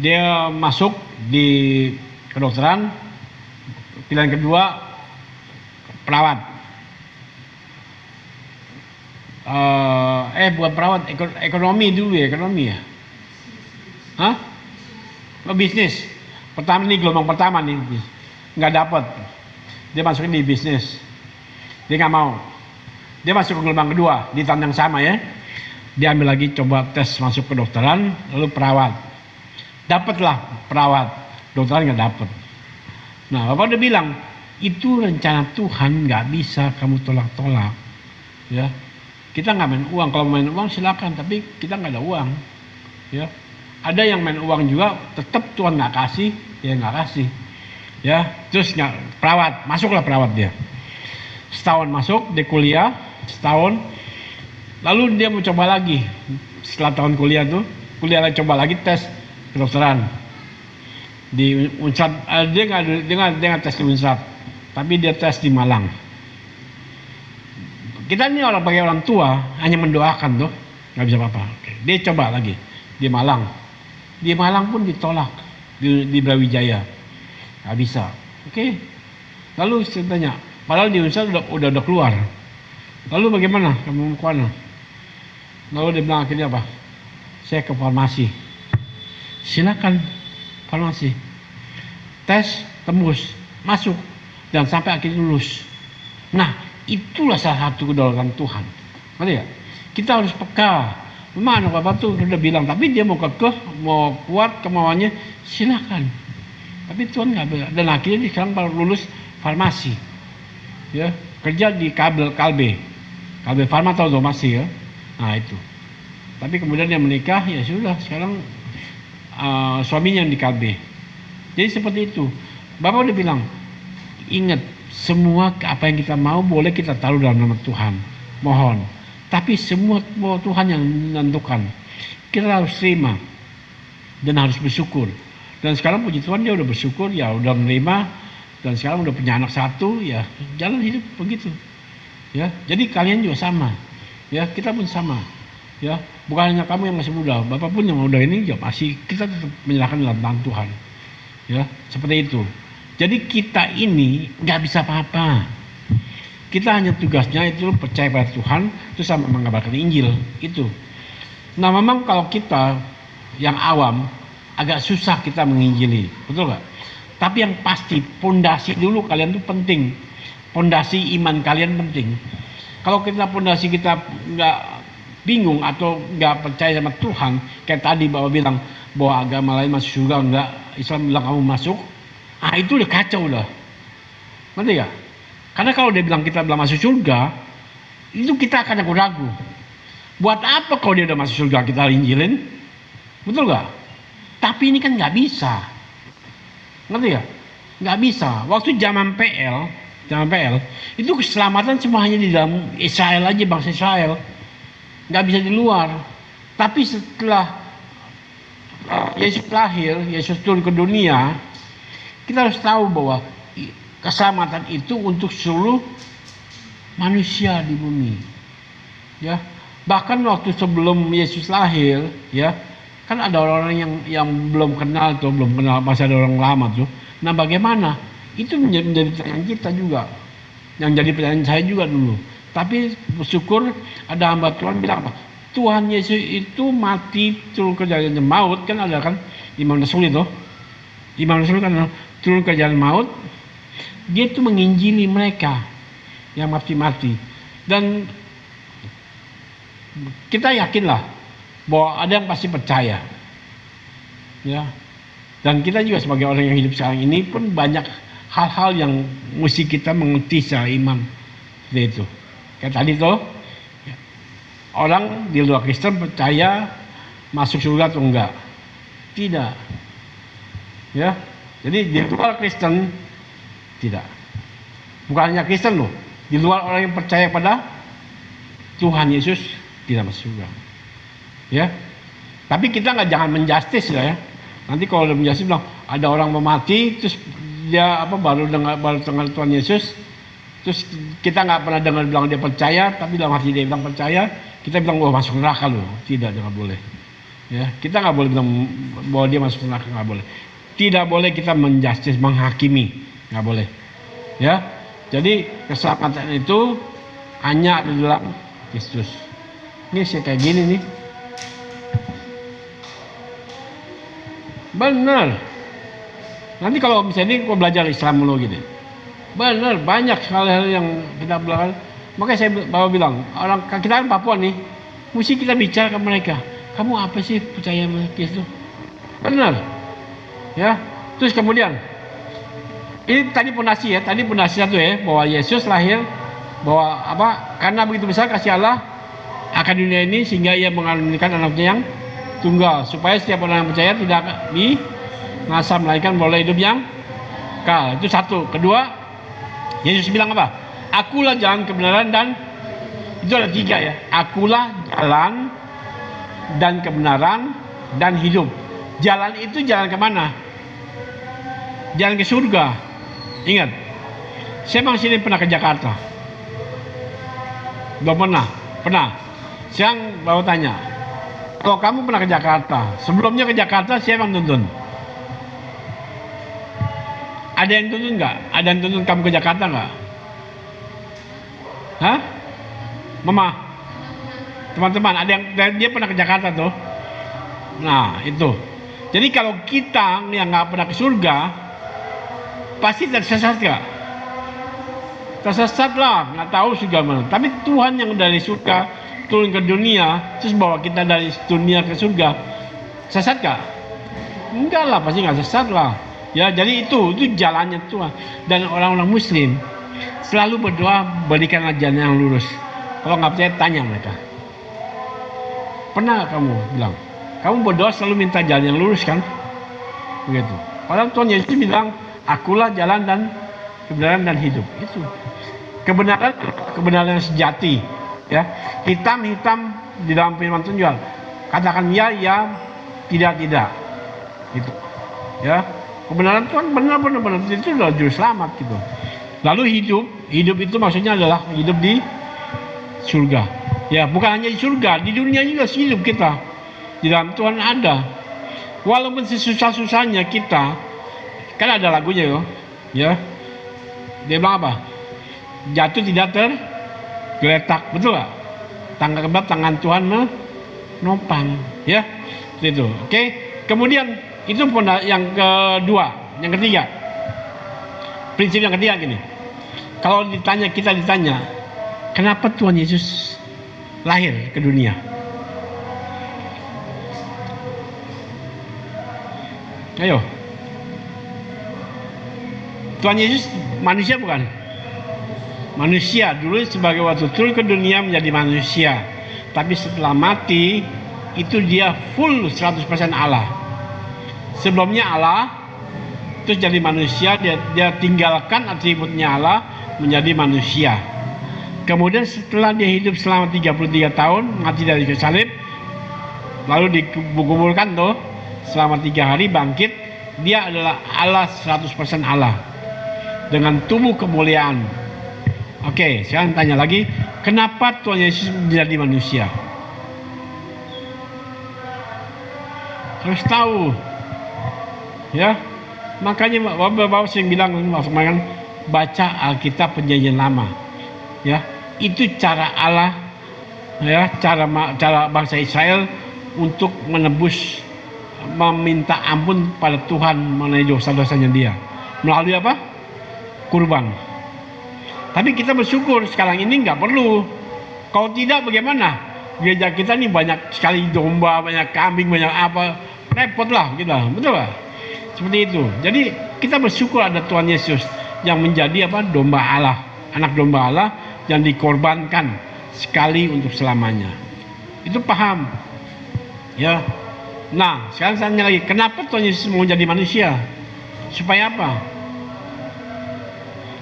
Dia masuk di kedokteran, pilihan kedua perawat. Bukan perawat, ekonomi dulu, ya, ekonomi, ya. Hah? Bisnis. Pertama nih, gelombang pertama nih, nggak dapat. Dia masukin di bisnis. Dia nggak mau. Dia masuk ke gelombang kedua di tahun yang sama, ya. Dia ambil lagi, coba tes masuk kedokteran, lalu perawat. dapatlah perawat, dokter nggak dapat. Nah, Bapak udah bilang, itu rencana Tuhan, nggak bisa kamu tolak-tolak. Ya, kita nggak main uang. Kalau main uang silakan, tapi kita nggak ada uang. Ya, ada yang main uang juga, tetap Tuhan nggak kasih, ya nggak kasih. Ya, terus nggak perawat, masuklah perawat dia. Setahun masuk, dia kuliah setahun, lalu dia mau coba lagi. Setelah tahun kuliah tuh, kuliah lagi, coba lagi tes kedokteran di Unsad. Dia nggak tes di Unsad, tapi dia tes di Malang. Kita ini sebagai orang tua hanya mendoakan tuh, nggak bisa apa-apa. Oke. Dia coba lagi di Malang. Di Malang pun ditolak, di Brawijaya nggak bisa. Oke. Lalu saya tanya, padahal di Unsad udah keluar. Lalu bagaimana kamu mau kemana? Lalu dia bilang akhirnya apa? Saya ke farmasi. Silakan farmasi. Tes, tembus, masuk, dan sampai akhirnya lulus. Nah, itulah salah satu kedaulatan Tuhan. Ngerti ya? Kita harus peka. Memang anak Bapak tuh sudah bilang, tapi dia mau kekeh, mau kuat kemauannya, silakan. Tapi Tuhan nggak bisa. Dan akhirnya dia sekarang baru lulus farmasi. Ya, kerja di Kalbe Farma atau masih ya. Nah itu. Tapi kemudian dia menikah, ya sudah sekarang suaminya yang di Kalbe. Jadi seperti itu. Bapak udah bilang, ingat semua apa yang kita mau boleh kita taruh dalam nama Tuhan. Mohon. Tapi semua mau Tuhan yang menentukan. Kita harus terima dan harus bersyukur. Dan sekarang puji Tuhan dia udah bersyukur, ya udah menerima, dan sekarang udah punya anak satu, ya jalan hidup begitu. Ya, jadi kalian juga sama. Ya, kita pun sama. Ya, bukan hanya kamu yang masih muda, Bapak pun yang muda ini ya masih kita tetap menyerahkan dalam tangan Tuhan. Ya, seperti itu. Jadi kita ini nggak bisa apa-apa. Kita hanya tugasnya itu percaya pada Tuhan, terus sama mengabarkan Injil itu. Nah, memang kalau kita yang awam agak susah kita menginjili, betul nggak? Tapi yang pasti pondasi dulu kalian tuh penting. Pondasi iman kalian penting. Kalau pondasi kita nggak bingung atau nggak percaya sama Tuhan, kayak tadi Bapak bilang bahwa agama lain masuk surga, enggak, Islam bilang kamu masuk, itu udah kacau udah. Ngerti ya? Karena kalau dia bilang kita belum masuk surga, itu kita akan ragu-ragu. Buat apa kalau dia udah masuk surga kita injilin? Betul nggak? Tapi ini kan nggak bisa. Ngerti ya? Nggak bisa. Waktu zaman PL itu keselamatan semua hanya di dalam Israel aja, bangsa Israel, nggak bisa di luar. Tapi setelah Yesus lahir, Yesus turun ke dunia, kita harus tahu bahwa keselamatan itu untuk seluruh manusia di bumi. Ya, bahkan waktu sebelum Yesus lahir, ya, kan ada orang-orang yang belum kenal masih ada orang lama tuh. Nah, bagaimana? Itu menjadi pertanyaan kita juga, yang jadi pertanyaan saya juga dulu. Tapi bersyukur ada hamba Tuhan bilang apa? Tuhan Yesus itu mati turun ke jalan maut, kan ada kan Imam Rasul itu. Imam Rasul kan turun ke jalan maut, dia itu menginjili mereka yang mati-mati. Dan kita yakinlah bahwa ada yang pasti percaya. Ya. Dan kita juga sebagai orang yang hidup sekarang ini pun banyak hal-hal yang mesti kita mengerti secara iman. Seperti itu. Kayak tadi tuh, orang di luar Kristen percaya masuk surga atau enggak? Tidak. Ya. Jadi di luar Kristen tidak. Bukan hanya Kristen loh. Di luar orang yang percaya pada Tuhan Yesus tidak masuk surga. Ya. Tapi kita jangan menjustis ya. Nanti kalau udah menjustis bilang ada orang mau mati terus dia baru dengar Tuhan Yesus, terus kita nggak pernah dengar bilang dia percaya, tapi dalam hati dia bilang percaya, kita bilang wah masuk neraka loh. Tidak, jangan boleh. Ya, kita nggak boleh bilang bahwa dia masuk neraka, nggak boleh. Tidak boleh kita menjustis, menghakimi, nggak boleh. Ya, jadi keselamatan itu hanya di dalam Kristus. Ini sih kayak gini nih. Benar. Nanti kalau misalnya ini belajar Islam dulu gitu. Benar, banyak hal-hal yang kita belajar. Makanya saya bawa bilang, orang kita kan Papua nih, mesti kita bicara ke mereka. Kamu apa sih percaya sama Kristus? Benar. Ya. Terus kemudian ini tadi pondasi ya, tadi pondasi satu ya, bahwa Yesus lahir, bahwa apa? Karena begitu besar kasih Allah akan dunia ini sehingga ia mengaruniakan anaknya yang tunggal, supaya setiap orang yang percaya tidak binasa melainkan boleh hidup yang kekal. Itu satu. Kedua, Yesus bilang apa? Akulah jalan kebenaran dan itu ada tiga ya. Akulah jalan dan kebenaran dan hidup. Jalan itu jalan kemana? Jalan ke surga. Ingat, saya bang sini pernah ke Jakarta. Belum pernah? Pernah. Sekarang baru tanya, kalau kamu pernah ke Jakarta, sebelumnya ke Jakarta siapa yang tuntun? Ada yang tuntun nggak? Ada yang tuntun kamu ke Jakarta nggak? Hah? Mama? Teman-teman, ada yang dia pernah ke Jakarta tuh? Nah itu. Jadi kalau kita yang nggak pernah ke surga, pasti tersesat nggak? Tersesat lah, nggak tahu surga mana. Tapi Tuhan yang dari surga turun ke dunia, terus bawa kita dari dunia ke surga, sesat nggak? Enggak lah, pasti nggak sesat lah. Ya, jadi itu jalannya Tuhan. Dan orang-orang Muslim selalu berdoa berikanlah jalan yang lurus. Kalau nggak percaya tanya mereka. Pernah kamu bilang, kamu berdoa selalu minta jalan yang lurus kan? Begitu. Padahal Tuhan Yesus bilang, akulah jalan dan kebenaran dan hidup. Itu kebenaran yang sejati. Ya, hitam di dalam firman Tuhan jual. Katakan ya, tidak. Gitu. Ya, kebenaran Tuhan benar itu adalah juru selamat gitu. Lalu hidup itu maksudnya adalah hidup di surga. Ya, bukan hanya di surga, di dunia juga hidup kita. Di dalam Tuhan ada. Walaupun sesusah-susahnya kita, kan ada lagunya ya. Dia bilang apa? Jatuh tidak tergeletak, betul gak? Tangan Tuhan menopang, ya. Itu. Oke. Kemudian itu yang kedua, yang ketiga. Prinsip yang ketiga gini. Kalau kita ditanya, kenapa Tuhan Yesus lahir ke dunia? Ayo. Tuhan Yesus manusia bukan? Manusia dulu sebagai waktu turun ke dunia menjadi manusia. Tapi setelah mati itu dia full 100% Allah. Sebelumnya Allah, terus jadi manusia, dia tinggalkan atributnya Allah menjadi manusia. Kemudian setelah dia hidup selama 33 tahun, mati dari kayu salib, lalu dikuburkan tuh selama 3 hari bangkit, dia adalah Allah 100% Allah dengan tubuh kemuliaan. Oke, sekarang tanya lagi, kenapa Tuhan Yesus menjadi manusia? Harus tahu, ya. Makanya Bapak sering bilang, baca Alkitab Perjanjian Lama, ya. Itu cara Allah, ya, cara bangsa Israel untuk menebus, meminta ampun pada Tuhan mengenai dosa-dosanya dia melalui apa? Kurban. Tapi kita bersyukur sekarang ini nggak perlu. Kalau tidak bagaimana? Gereja kita nih banyak sekali domba, banyak kambing, banyak apa, repot lah kita, betul lah. Seperti itu. Jadi kita bersyukur ada Tuhan Yesus yang menjadi apa? Domba Allah, anak domba Allah yang dikorbankan sekali untuk selamanya. Itu paham, ya. Nah, sekarang saya tanya lagi, kenapa Tuhan Yesus mau jadi manusia? Supaya apa?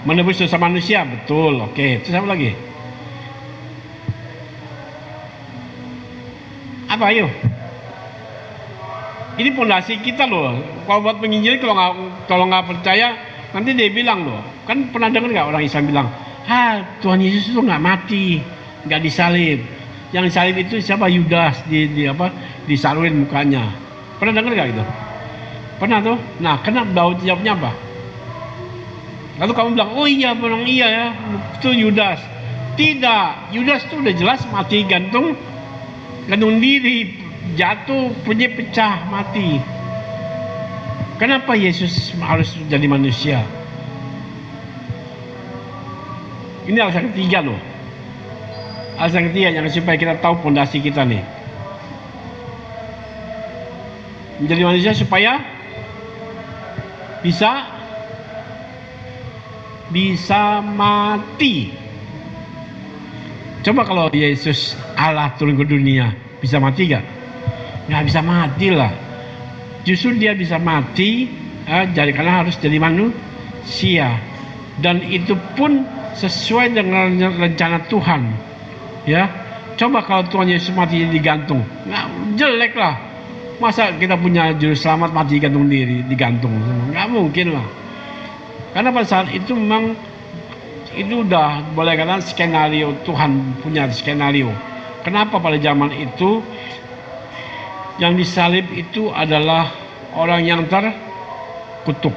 Menebus dosa manusia, betul. Oke, terus apa lagi? Apa ayo? Ini pondasi kita loh. Kalau buat penginjil kalau nggak percaya nanti dia bilang loh. Kan pernah dengar nggak orang Islam bilang, Tuhan Yesus itu nggak mati, nggak disalib. Yang disalib itu siapa? Yudas disalurin mukanya. Pernah dengar nggak itu? Pernah tuh. Nah, kenapa Daud jawabnya apa? Lalu kamu bilang, oh iya, memang iya ya, itu Yudas. Tidak, Yudas itu udah jelas mati gantung diri, jatuh, punya pecah, mati. Kenapa Yesus harus jadi manusia? Ini alasan ketiga loh. Alasan ketiga yang supaya kita tahu fondasi kita nih. Menjadi manusia supaya bisa mati. Coba kalau Yesus Allah turun ke dunia, bisa mati gak? Nggak bisa mati lah. Justru dia bisa mati jadi karena harus jadi manusia, dan itu pun sesuai dengan rencana Tuhan. Ya, coba kalau Tuhan Yesus mati digantung, nggak, jelek lah. Masa kita punya juru selamat mati gantung diri, digantung? Nggak mungkin lah. Karena pada saat itu memang itu udah boleh katakan skenario, Tuhan punya skenario. Kenapa pada zaman itu yang disalib itu adalah orang yang terkutuk?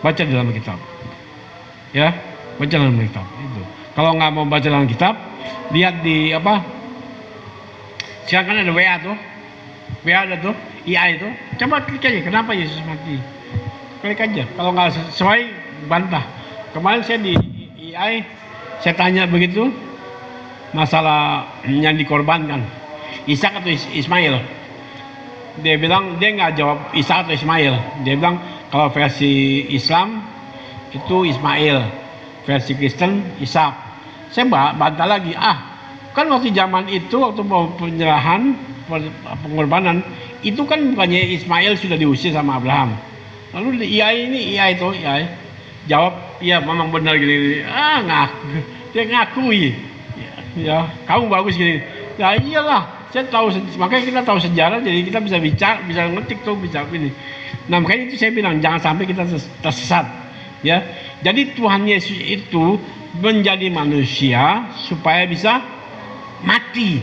Baca di dalam kitab, ya, baca dalam kitab itu. Kalau nggak mau baca dalam kitab, lihat di apa? Sekarang kan ada WA tuh, WA ada tuh, IA itu. Coba klik aja, kenapa Yesus mati? Klik aja. Kalau nggak sesuai, bantah. Kemarin saya di AI, saya tanya begitu, masalah yang dikorbankan, Ishak atau Ismail. Dia bilang, dia nggak jawab Ishak atau Ismail. Dia bilang kalau versi Islam itu Ismail, versi Kristen Ishak. Saya bantah lagi, kan waktu zaman itu, waktu penyerahan, pengorbanan, itu kan bukannya Ismail sudah diusir sama Abraham. Lalu IA itu jawab, iya memang benar gini. Ngaku, dia ngakui, ya kamu bagus gini. Ya iyalah, saya tahu, makanya kita tahu sejarah, jadi kita bisa bicara, bisa ngetik tuh, bisa ini. Nah makanya itu saya bilang jangan sampai kita tersesat, ya. Jadi Tuhan Yesus itu menjadi manusia supaya bisa mati,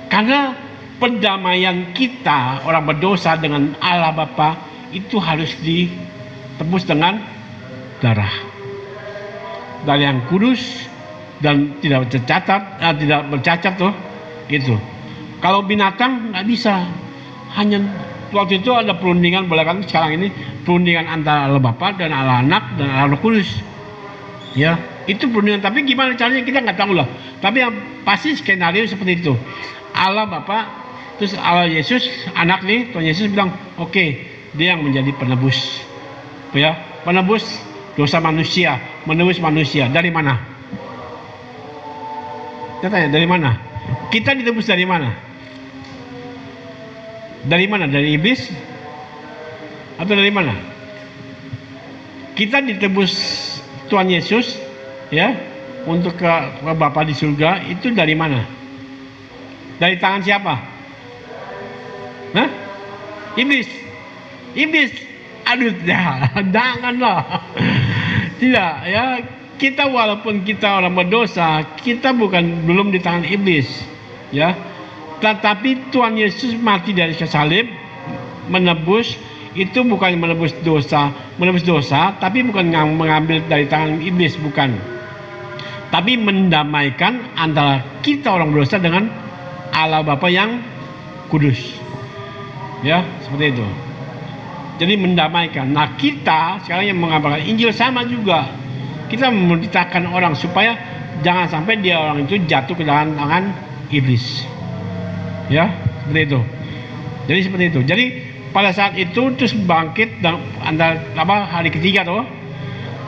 karena perdamaian kita orang berdosa dengan Allah Bapa itu harus ditebus dengan darah yang kudus dan tidak bercacat tuh itu. Kalau binatang nggak bisa, hanya waktu itu ada perundingan, boleh kan sekarang ini perundingan antara Allah Bapa dan Allah Anak dan Allah Roh Kudus, ya itu perundingan. Tapi gimana caranya kita nggak tahu lah, tapi yang pasti skenario seperti itu. Allah Bapa, terus Allah Yesus Anak nih, Tuhan Yesus bilang oke, dia yang menjadi penebus, ya, penebus dosa manusia, menebus manusia. Dari mana? Saya tanya, dari mana? Kita ditebus dari mana? Dari mana? Dari iblis? Atau dari mana? Kita ditebus Tuhan Yesus, ya, untuk ke Bapa di surga, itu dari mana? Dari tangan siapa? Hah? Iblis. Aduh, janganlah. Tidak, ya, kita walaupun kita orang berdosa, kita belum di tangan iblis, ya. Tetapi Tuhan Yesus mati dari salib, menebus, itu bukan menebus dosa, tapi bukan mengambil dari tangan iblis, bukan. Tapi mendamaikan antara kita orang berdosa dengan Allah Bapa yang kudus. Ya, seperti itu. Jadi mendamaikan. Nah, kita sekarang yang mengabarkan Injil sama juga. Kita memberitakan orang supaya jangan sampai dia orang itu jatuh ke dalam tangan iblis. Ya, seperti itu. Jadi seperti itu. Jadi pada saat itu terus bangkit dan hari ketiga tuh.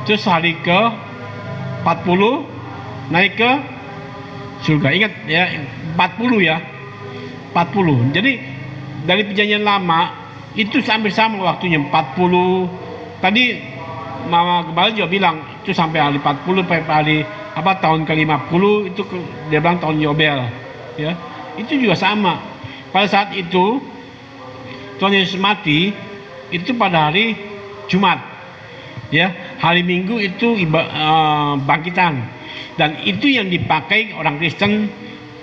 Terus hari ke 40 naik ke surga. Ingat ya, 40 ya. 40. Jadi dari perjanjian lama itu hampir sama waktunya 40. Tadi Mama Gembala juga bilang itu sampai hari 40, sampai hari tahun ke-50 itu dia bilang tahun Yobel, ya. Itu juga sama. Pada saat itu Tuhan Yesus mati itu pada hari Jumat, ya. Hari Minggu itu bangkitan, dan itu yang dipakai orang Kristen.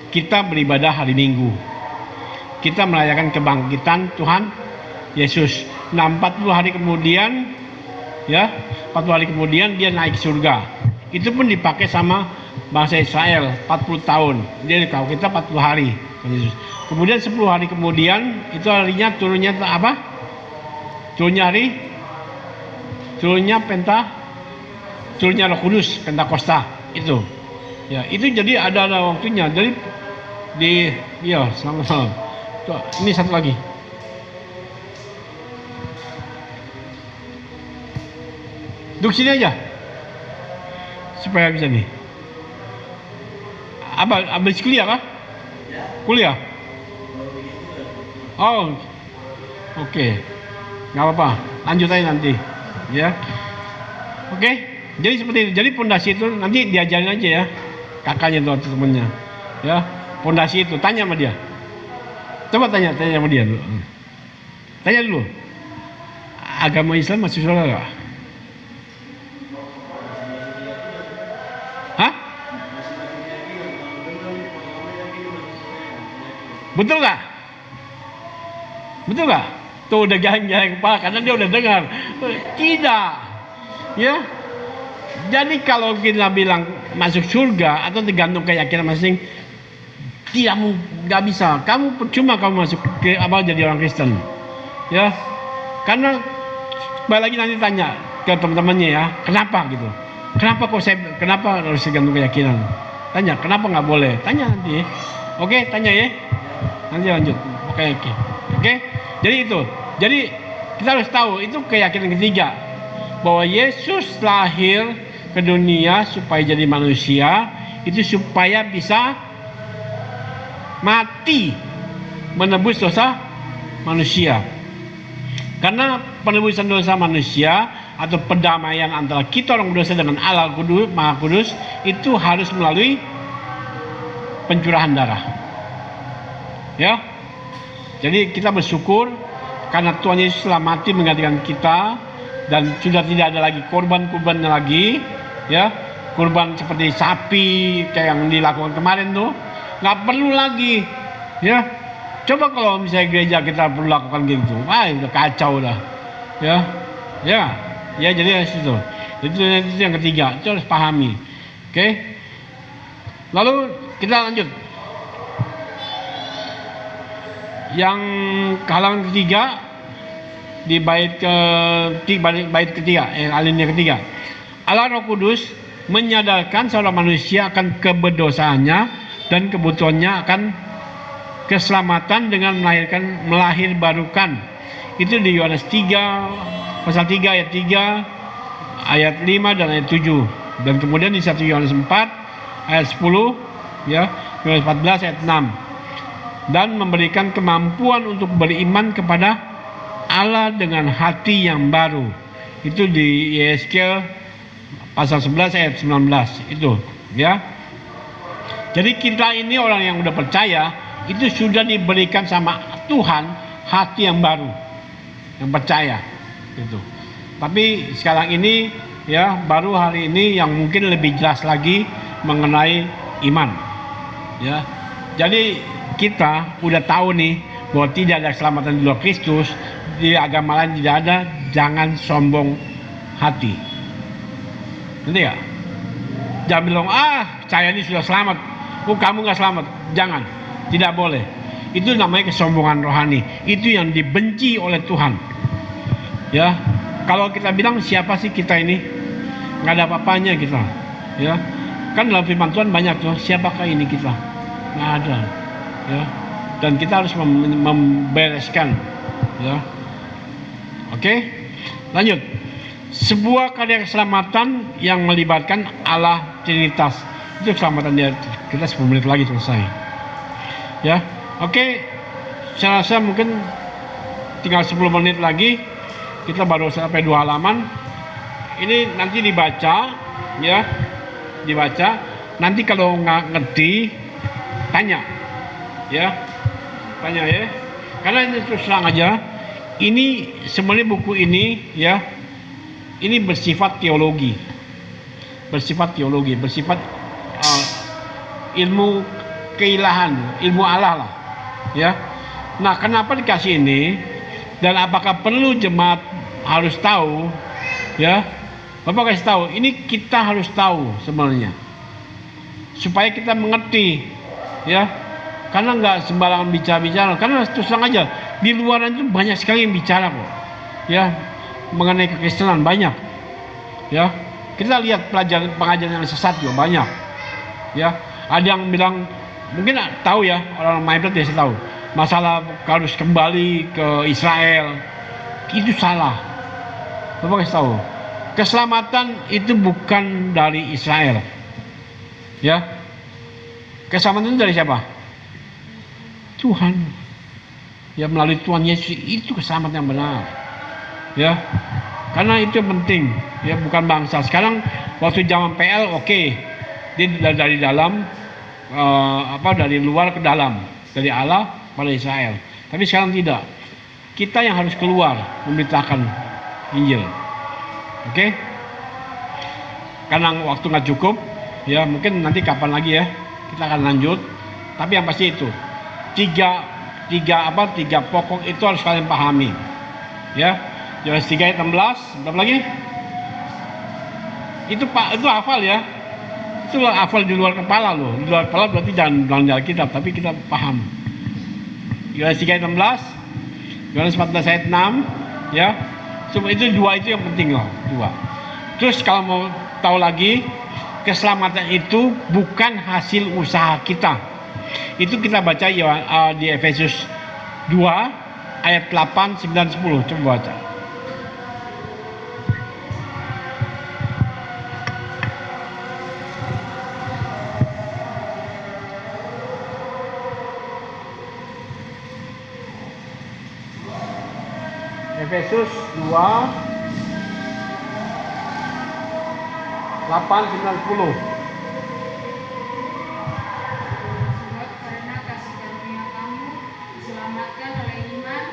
Kita beribadah hari Minggu, kita merayakan kebangkitan Tuhan Yesus. Nah, 40 hari kemudian, ya, 40 hari kemudian dia naik surga. Itu pun dipakai sama bangsa Israel 40 tahun. Dia tahu kita 40 hari Yesus. Kemudian 10 hari kemudian itu harinya turunnya apa? Turunnya Roh Kudus, Pentakosta itu. Ya, itu jadi ada waktunya. Jadi selamat malam. Tuh, ini satu lagi. Duduk sini aja. Supaya bisa nih. Habis kuliah kah? Kuliah? Oh, oke. Nggak apa-apa. Lanjut aja nanti. Ya. Oke. Jadi seperti itu. Jadi pondasi itu nanti diajarin aja ya. Kakaknya tuh temennya. Ya. Pondasi itu. Tanya sama dia. Coba tanya sama dia dulu. Tanya dulu. Agama Islam masuk surga nggak? Hah? Betul nggak? Betul nggak? Tuh udah geleng-geleng kepala karena dia udah dengar. Tidak, ya. Jadi kalau kita bilang masuk surga atau tergantung keyakinan masing, nggak bisa. Kamu percuma kamu masuk ke jadi orang Kristen, ya. Karena balik lagi nanti tanya ke teman-temannya ya, kenapa gitu? Kenapa harus tergantung keyakinan? Tanya, kenapa nggak boleh? Tanya nanti. Oke, tanya ya. Nanti lanjut. Oke. Jadi itu. Jadi kita harus tahu itu keyakinan ketiga bahwa Yesus lahir ke dunia supaya jadi manusia, itu supaya bisa mati menebus dosa manusia. Karena penebusan dosa manusia atau perdamaian antara kita orang berdosa dengan Allah Kudus, Maha Kudus itu harus melalui pencurahan darah. Ya. Jadi kita bersyukur karena Tuhan Yesus telah mati menggantikan kita dan sudah tidak ada lagi korban-korbannya lagi, ya. Kurban seperti sapi kayak yang dilakukan kemarin tuh nggak perlu lagi, ya. Coba kalau misalnya gereja kita perlu lakukan gitu, udah kacau dah, ya. Jadi itu yang ketiga, itu harus pahami, oke. Lalu kita lanjut. Yang halangan ketiga di bait ketiga, alinea ketiga. Allah Roh Kudus menyadarkan seorang manusia akan keberdosaannya dan kebutuhannya akan keselamatan dengan melahir barukan. Itu di Yohanes 3 pasal 3 ayat 3, ayat 5 dan ayat 7. Dan kemudian di 1 Yohanes 4 ayat 10, ya, Yohanes 14 ayat 6. Dan memberikan kemampuan untuk beriman kepada Allah dengan hati yang baru. Itu di Yesaya pasal 11 ayat 19 itu, ya. Jadi kita ini orang yang udah percaya itu sudah diberikan sama Tuhan hati yang baru, yang percaya gitu. Tapi sekarang ini ya baru hari ini yang mungkin lebih jelas lagi mengenai iman, ya. Jadi kita udah tahu nih bahwa tidak ada keselamatan di luar Kristus, di agama lain tidak ada. Jangan sombong hati, nanti ya. Jangan bilang saya ini sudah selamat, kamu nggak selamat. Jangan, tidak boleh. Itu namanya kesombongan rohani. Itu yang dibenci oleh Tuhan. Ya, kalau kita bilang siapa sih kita ini, nggak ada apa-apanya kita. Ya, kan dalam firman Tuhan banyak tuh. Siapakah ini kita? Nggak ada. Ya, dan kita harus membereskan, ya. Oke, lanjut. Sebuah karya keselamatan yang melibatkan Allah Trinitas. Itu keselamatan dia. Kita 10 menit lagi selesai, ya. Oke, saya rasa mungkin tinggal 10 menit lagi. Kita baru sampai 2 halaman. Ini nanti dibaca, ya, dibaca. Nanti kalau nggak ngerti, tanya. Ya, tanya ya. Karena ini terus terang aja, ini sebenarnya buku ini ya, ini bersifat teologi, bersifat ilmu keilahan, ilmu Allah lah, ya. Nah, kenapa dikasih ini dan apakah perlu jemaat harus tahu? Ya, Bapak kasih tahu. Ini kita harus tahu sebenarnya supaya kita mengerti, ya. Karena nggak sembarangan bicara-bicara. Karena terus terang aja di luar itu banyak sekali yang bicara kok, ya, mengenai kekristenan banyak, ya. Kita lihat pengajaran yang sesat juga banyak, ya. Ada yang bilang mungkin tahu ya, orang Bible biasa tahu masalah harus kembali ke Israel. Itu salah. Bapak kasih tahu, keselamatan itu bukan dari Israel. Ya. Keselamatan itu dari siapa? Tuhan. Ya, melalui Tuhan Yesus itu keselamatan yang benar. Ya. Karena itu yang penting, ya, bukan bangsa. Sekarang waktu zaman PL oke. Dia dari dalam dari luar ke dalam, dari Allah pada Israel. Tapi sekarang tidak. Kita yang harus keluar memberitakan Injil. Oke? Karena waktu nggak cukup, ya mungkin nanti kapan lagi ya kita akan lanjut. Tapi yang pasti itu tiga pokok itu harus kalian pahami. Ya, Yohanes 3 ayat 16, berapa lagi? Itu hafal ya. Itu hafal di luar kepala loh. Di luar kepala berarti jangan belajar kitab, tapi kita paham. Yohanes 3 ayat 16, Yohanes 14 ayat 6, ya. Cuma itu dua itu yang penting loh, dua. Terus kalau mau tahu lagi, keselamatan itu bukan hasil usaha kita. Itu kita baca di Efesus 2 ayat 8, 9, 10. Coba baca. Efesus 2 8, 9, 10. Sebab karena kasih karunia kamu diselamatkan oleh iman,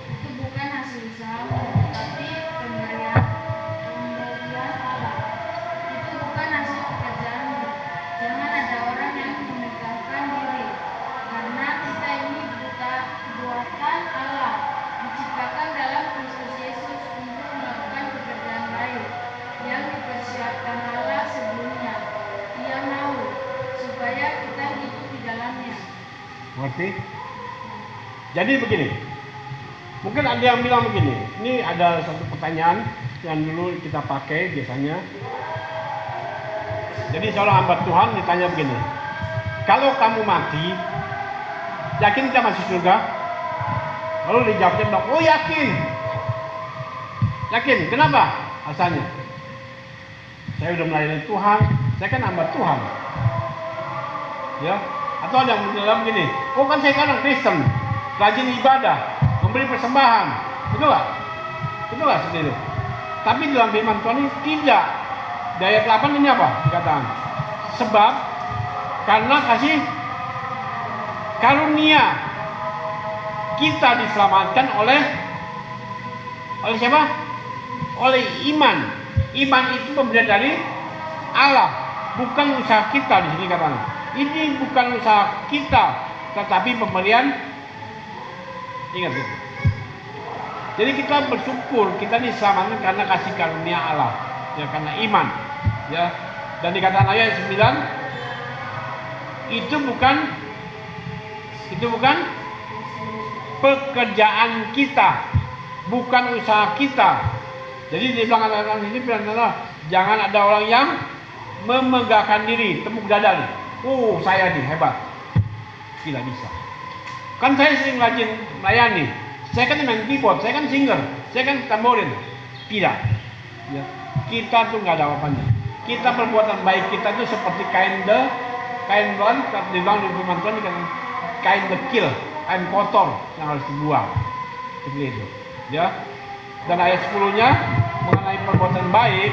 itu bukan hasil usahamu, tetapi pemberian Allah. Itu bukan hasil pekerjaanmu. Jangan ada orang yang memegahkan diri, karena kita ini buatan Allah, diciptakan dalam Kristus Yesus untuk melakukan pekerjaan baik yang dipersiapkan Allah sebelumnya. Ia mau supaya kita hidup di dalamnya. Ngerti? Jadi begini, mungkin ada yang bilang begini, ini ada satu pertanyaan yang dulu kita pakai biasanya. Jadi seorang hamba Tuhan ditanya begini, kalau kamu mati, yakin kita masuk surga? Lalu dijawabnya bilang, oh yakin. Yakin, kenapa? Asalnya, saya udah melayani Tuhan, saya kan hamba Tuhan. Ya, atau ada yang bilang begini, oh kan saya kan orang Kristen, rajin ibadah, memberi persembahan, betul nggak? Betul nggak seperti itu? Tapi dalam firman Tuhan ini tidak. Di ayat 8 ini apa dikatakan? Sebab karena kasih karunia kita diselamatkan oleh siapa? Oleh iman. Iman itu pemberian dari Allah, bukan usaha kita di sini katanya. Ini bukan usaha kita, tetapi pemberian. Ingat itu. Jadi kita bersyukur kita diselamatkan karena kasih karunia Allah, ya karena iman, ya. Dan dikatakan ayat 9, itu bukan pekerjaan kita, bukan usaha kita. Jadi di belakang ini jangan ada orang yang memegahkan diri, tepuk dada nih. Oh saya nih hebat. Tidak bisa. Kan saya sering rajin melayani. Saya kan main keyboard, saya kan singer, saya kan tamborin. Tidak. Ya. Kita tuh nggak ada apa-apanya. Kita perbuatan baik kita tuh seperti kain bond, di bawah di firman Tuhan dikatakan kain dekil, kain kotor yang harus dibuang. Seperti itu. Ya. Dan ayat 10-nya mengenai perbuatan baik,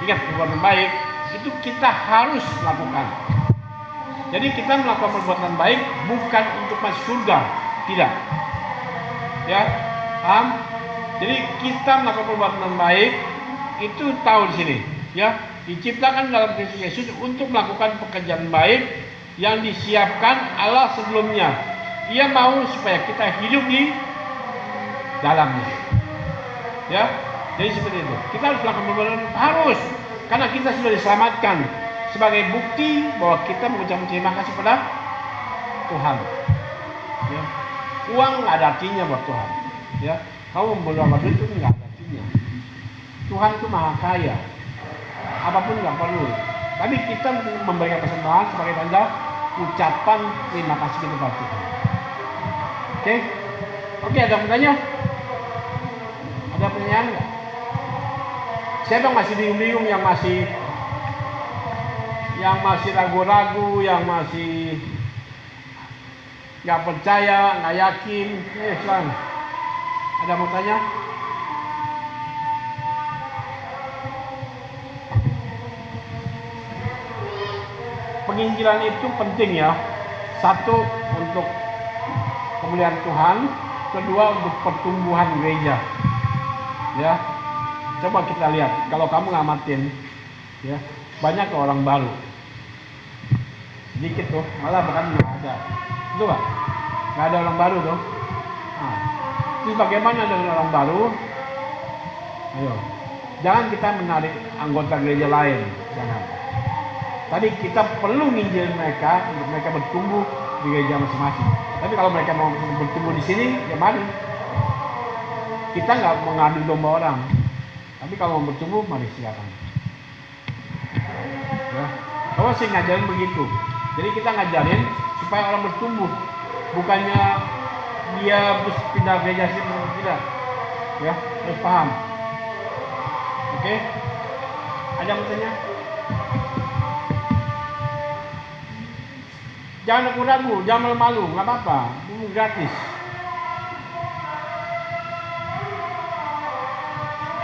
ingat perbuatan baik itu kita harus lakukan. Jadi kita melakukan perbuatan baik bukan untuk masuk surga, tidak. Ya, paham? Jadi kita melakukan perbuatan baik itu tahu di sini, ya, diciptakan dalam Kristus Yesus untuk melakukan pekerjaan baik yang disiapkan Allah sebelumnya. Ia mau supaya kita hidup di dalamnya. Ya, jadi seperti itu. Kita harus melakukan perbuatan harus, karena kita sudah diselamatkan sebagai bukti bahwa kita mengucapkan terima kasih pada Tuhan. Ya. Uang nggak ada artinya buat Tuhan. Ya, kamu membawa duit itu nggak ada artinya. Tuhan itu maha kaya, apapun nggak perlu. Tapi kita memberikan persembahan sebagai tanda ucapan terima kasih kita kepada Tuhan. Oke, ada yang bertanya? Ada pertanyaan nggak? Siapa yang masih bingung-bingung, yang masih ragu-ragu, yang masih nggak percaya, nggak yakin? Silakan. Ada mau tanya? Penginjilan itu penting ya. Satu, untuk kemuliaan Tuhan. Kedua, untuk pertumbuhan gereja. Ya, coba kita lihat. Kalau kamu ngamatin, ya, banyak orang baru. Sedikit tuh, malah bahkan nggak ada. Itu nggak ada orang baru tuh. Nah, terus bagaimana dengan orang baru? Ayo, jangan kita menarik anggota gereja lain, jangan. Tadi kita perlu nginjil mereka untuk mereka bertumbuh di gereja masing-masing. Tapi kalau mereka mau bertumbuh di sini, ya mari. Kita nggak mengadu domba orang. Tapi kalau mau bertumbuh, mari silakan. Ya, kalau sih ngajarin begitu. Jadi kita ngajarin supaya orang bertumbuh, bukannya dia harus pindah gereja sih, tidak. Ya, harus paham. Oke? Ada yang bertanya? Jangan ragu, jangan malu, nggak apa-apa, ini gratis.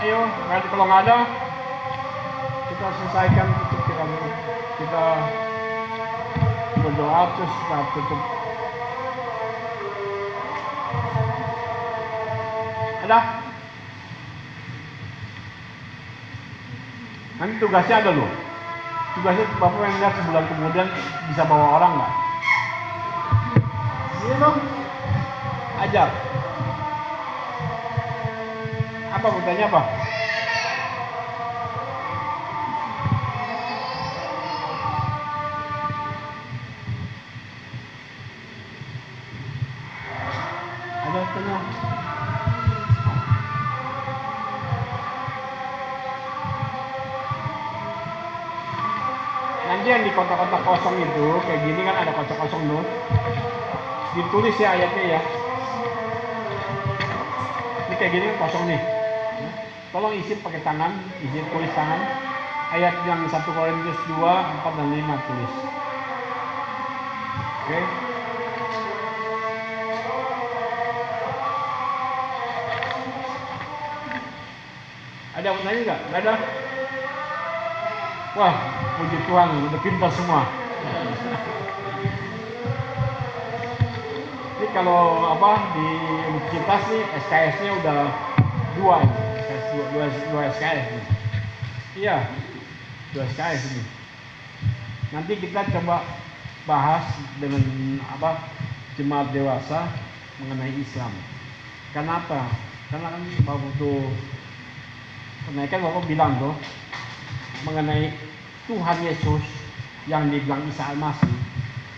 Ayo, kalau nggak ada, kita selesaikan, kita berdoa terus kita tutup. Ada? Nanti tugasnya ada loh. Tugasnya Bapak yang lihat sebulan kemudian bisa bawa orang nggak? Ini dong, ajar. Apa bertanya apa? Ada tanya? Nanti yang di kotak-kotak kosong itu, kayak gini kan ada kotak kosong tuh. Ditulis ya ayatnya ya. Ini kayak gini kosong nih. Tolong isi pakai tangan, isi tulis tangan. Ayat yang 1 Korintus 2, 4 dan 5 tulis. Oke. Ada yang tanya nggak? Nggak ada? Wah, puji Tuhan, udah pintar semua. Ini kalau di universitas nih SKS-nya udah 2 ini. Dua SKS nih. Iya, 2 SKS ini. Nanti kita coba bahas dengan jemaat dewasa mengenai Islam. Kenapa? Karena kan Bapak bilang tuh mengenai Tuhan Yesus yang dibilang Isa Al-Masih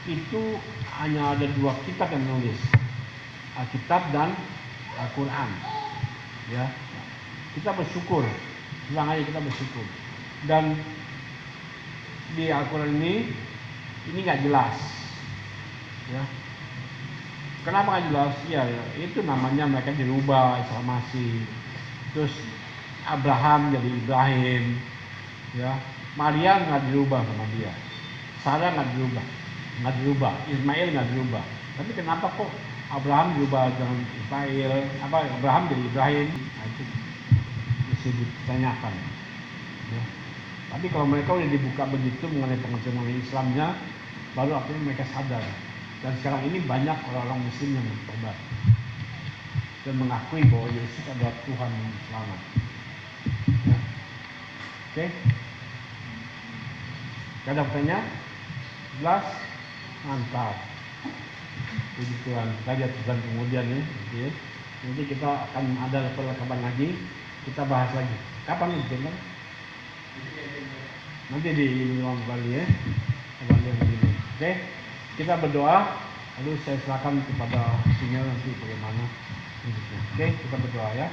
itu hanya ada 2 kitab yang menulis, Alkitab dan Al-Quran. Ya, kita bersyukur, bilang aja kita bersyukur. Dan di Al-Quran ini nggak jelas. Ya, kenapa nggak jelas? Ya, itu namanya mereka dirubah, Isa Al-Masih. Terus Abraham jadi Ibrahim. Ya, Maria nggak dirubah sama dia, Sarah nggak dirubah, Ismail nggak dirubah. Tapi kenapa kok Abraham dirubah dengan Ismail? Abraham jadi Ibrahim? Nah, itu mesti ditanyakan. Ya. Tapi kalau mereka udah dibuka begitu mengenai pengertian Islamnya, baru akhirnya mereka sadar. Dan sekarang ini banyak orang-orang Muslim yang bertobat dan mengakui bahwa Yesus adalah Tuhan yang selamat. Ya. Oke? Gak ada pertanyaan? Jelas? Mantap. Puji Tuhan. Kita lihat bulan kemudian ya. Nanti kita akan ada perlengkapan lagi. Kita bahas lagi. Kapan nih? Nanti di ruang Bali ya. Oke? Kita berdoa. Lalu saya silakan kepada sinyal nanti bagaimana. Oke? Kita berdoa ya.